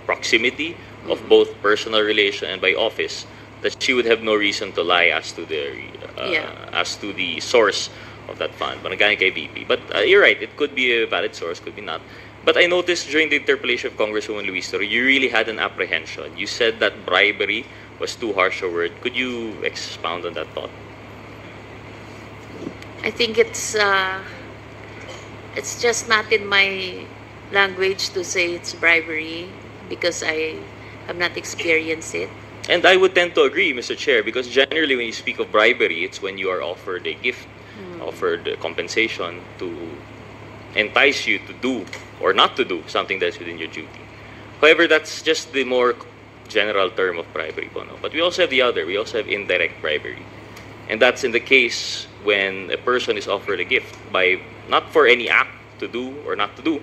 proximity of both personal relation and by office, that she would have no reason to lie as to the source of that fund. But you're right, it could be a valid source, could be not. But I noticed during the interpellation of Congresswoman Luis Toro, you really had an apprehension. You said that bribery was too harsh a word. Could you expound on that thought?
I think it's just not in my language to say it's bribery because I have not experienced it.
And I would tend to agree, Mr. Chair, because generally when you speak of bribery, it's when you are offered a gift, offered compensation to entice you to do or not to do something that's within your duty. However, that's just the more general term of bribery. But we also have the other. We also have indirect bribery. And that's in the case when a person is offered a gift by not for any act to do or not to do,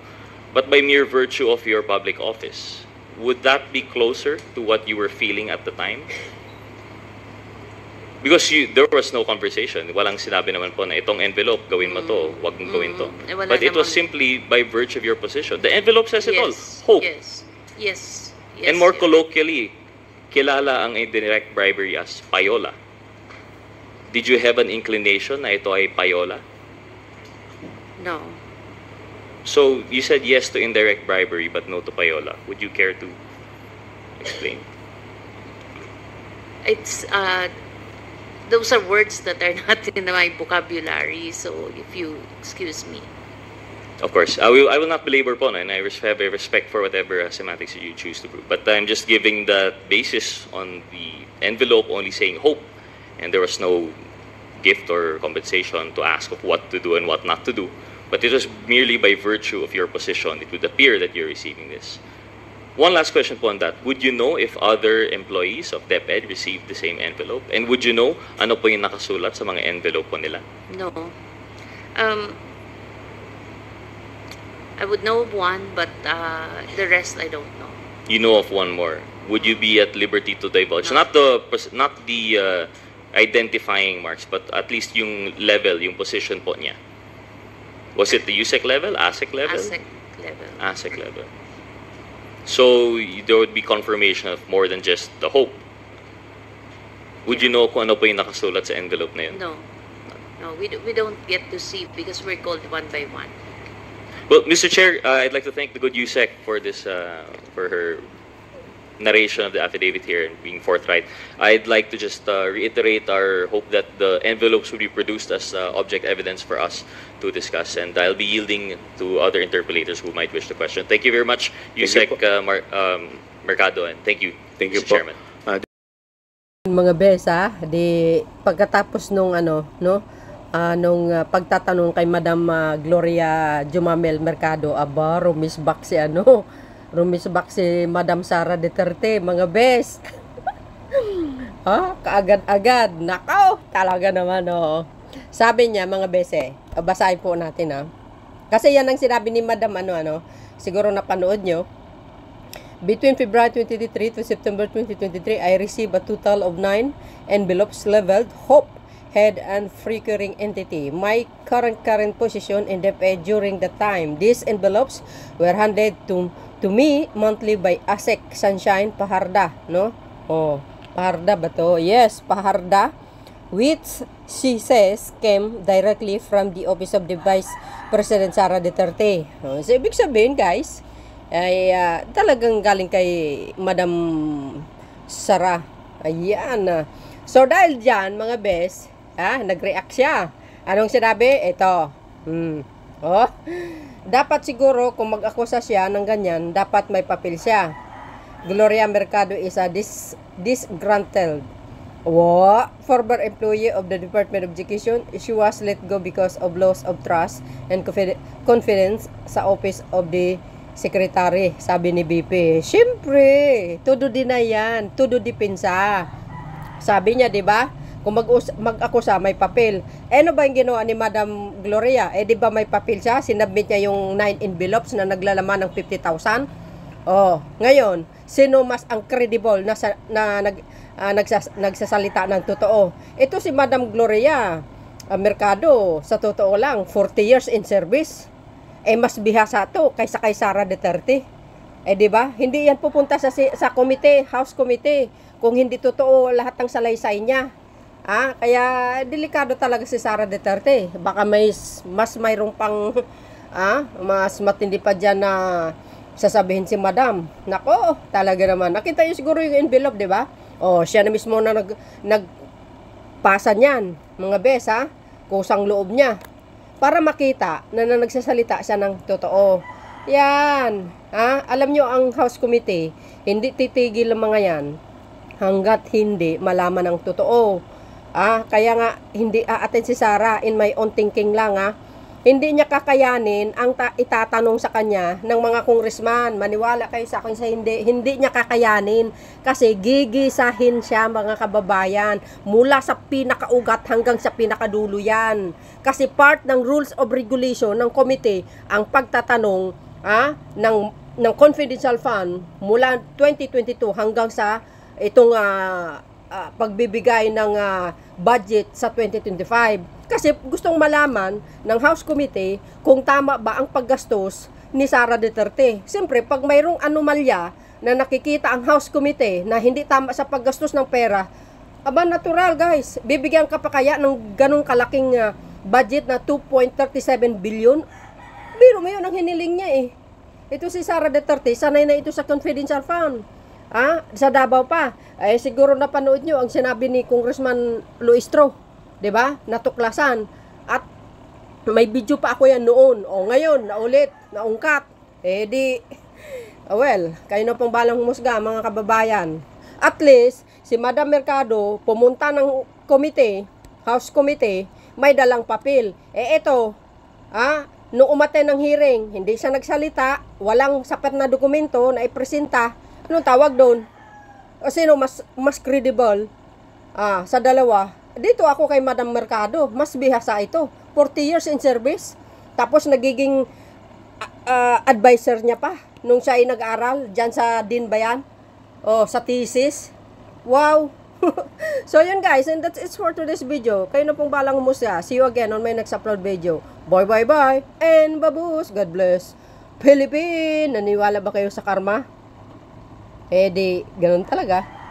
but by mere virtue of your public office. Would that be closer to what you were feeling at the time? Because there was no conversation. Walang sinabi naman po na itong envelope, gawin mo to, wag mong gawin to. But it was simply by virtue of your position. The envelope says it all. Hope.
Yes.
And more colloquially, kilala ang indirect bribery as payola. Did you have an inclination na ito ay payola?
No.
So, you said yes to indirect bribery but no to payola. Would you care to explain?
It's, those are words that are not in my vocabulary, so if you excuse me.
Of course, I will not belabor po, and I have a respect for whatever semantics you choose to prove. But I'm just giving the basis on the envelope only saying hope, and there was no gift or compensation to ask of what to do and what not to do. But it was merely by virtue of your position, it would appear that you're receiving this. One last question po on that. Would you know if other employees of DepEd received the same envelope? And would you know ano po yung nakasulat sa mga envelope po nila?
No. I would know of one, but the rest I don't know.
You know of one more. Would you be at liberty to divulge?
No.
Not the identifying marks, but at least yung level, yung position po niya. Was it the USEC level, ASEC level?
ASEC level.
ASEC level. So there would be confirmation of more than just the hope. Would you know kung ano po yung nakasulat sa envelope na yun?
No. No, we don't get to see because we're called one by one.
Well, Mr. Chair, I'd like to thank the good USEC for this, for her narration of the affidavit here and being forthright. I'd like to just reiterate our hope that the envelopes will be produced as object evidence for us to discuss, and I'll be yielding to other interpellators who might wish to question. Thank you very much, USEC Mercado, and thank you, Mr. Chairman.
Mga besa, di pagkatapos nung nung pagtatanong kay Madam Gloria Jumamel Mercado, aba, rumisbak si Madam Sara Duterte, mga bes. Kaagad-agad, nakaw, talaga naman, Sabi niya, mga bese, basahin po natin, Kasi yan ang sinabi ni Madam, siguro napanood nyo. Between February 2023 to September 2023, I received a total of 9 envelopes labeled Hope, Head and Recurring Entity. My current position in DepEd during the time. These envelopes were handed to me monthly by ASEC Sunshine Paharda, Paharda ba to? Yes, Paharda, which she says came directly from the office of the Vice President Sara Duterte. So, ibig sabihin, guys, ay talagang galing kay Madam Sara. Ayan. So, dahil dyan, mga bes, nag-react siya. Anong sinabi? Ito. Dapat siguro, kung mag-akusa siya ng ganyan, dapat may papel siya. Gloria Mercado is a disgruntled former employee of the Department of Education. She was let go because of loss of trust and confidence sa office of the secretary, sabi ni BP. Siyempre, todo din na yan, todo depensa. Sabi niya, di ba? Kung mag-akusa, may papel. Ano ba yung ginawa ni Madam Gloria? Di ba may papel siya? Sinabmit niya yung 9 envelopes na naglalaman ng 50,000. Ngayon, sino mas ang credible na nagsasalita ng totoo? Ito si Madam Gloria Mercado, sa totoo lang, 40 years in service. Mas bihasa to kaysa kay Sara Duterte. Di ba? Hindi yan pupunta sa committee, House Committee, kung hindi totoo lahat ng salaysay niya. Kaya delikado talaga si Sara Duterte. Baka mas mayroong pang mas matindi pa dyan na sasabihin si Madam. Nako, talaga naman. Nakita niyo siguro yung envelope, di ba? Siya na mismo na nagpasa niyan. Mga bes, kusang loob niya. Para makita na nagsasalita siya ng totoo. Yan. Alam nyo, ang House Committee, hindi titigil ang mga yan hanggat hindi malaman ang totoo. Kaya nga, hindi aaten si Sara, in my own thinking lang, hindi niya kakayanin ang itatanong sa kanya ng mga congressman. Maniwala kayo sa akin sa hindi niya kakayanin. Kasi gigisahin siya, mga kababayan, mula sa pinakaugat hanggang sa pinakadulo yan. Kasi part ng rules of regulation ng committee ang pagtatanong ng confidential fund mula 2022 hanggang sa itong pagbibigay ng budget sa 2025. Kasi gustong malaman ng House Committee kung tama ba ang paggastos ni Sara Duterte. Siyempre, pag mayroong anomalya na nakikita ang House Committee na hindi tama sa paggastos ng pera, natural guys, bibigyan ka pa kaya ng ganong kalaking budget na 2.37 billion? Biro mo yun ang hiniling niya Ito si Sara Duterte, sanay na ito sa confidential fund. Sa Davao pa. Siguro napanood nyo ang sinabi ni Congressman Luistro, 'di ba? Natuklasan. At May video pa ako yan noon. O ngayon, naulit, naungkat. Eh di, well, kayo na pong balang humusga, mga kababayan. At least, si Madam Mercado, pumunta ng committee, House Committee, may dalang papel. Eh ito, nung umaten ng hearing, hindi siya nagsalita, walang sapat na dokumento na ipresenta. Anong tawag doon? O sino mas credible? Sa dalawa. Dito ako kay Madam Mercado, mas bihasa ito. 40 years in service. Tapos nagiging advisor niya pa nung siya ay nag-aral dyan sa Dean ba yan? O sa thesis. Wow! So yun guys, and that's it for today's video. Kayo na pong balang humusga. See you again on my next upload video. Bye bye bye and babus. God bless Philippines. Naniwala ba kayo sa karma? Eh di, ganun talaga.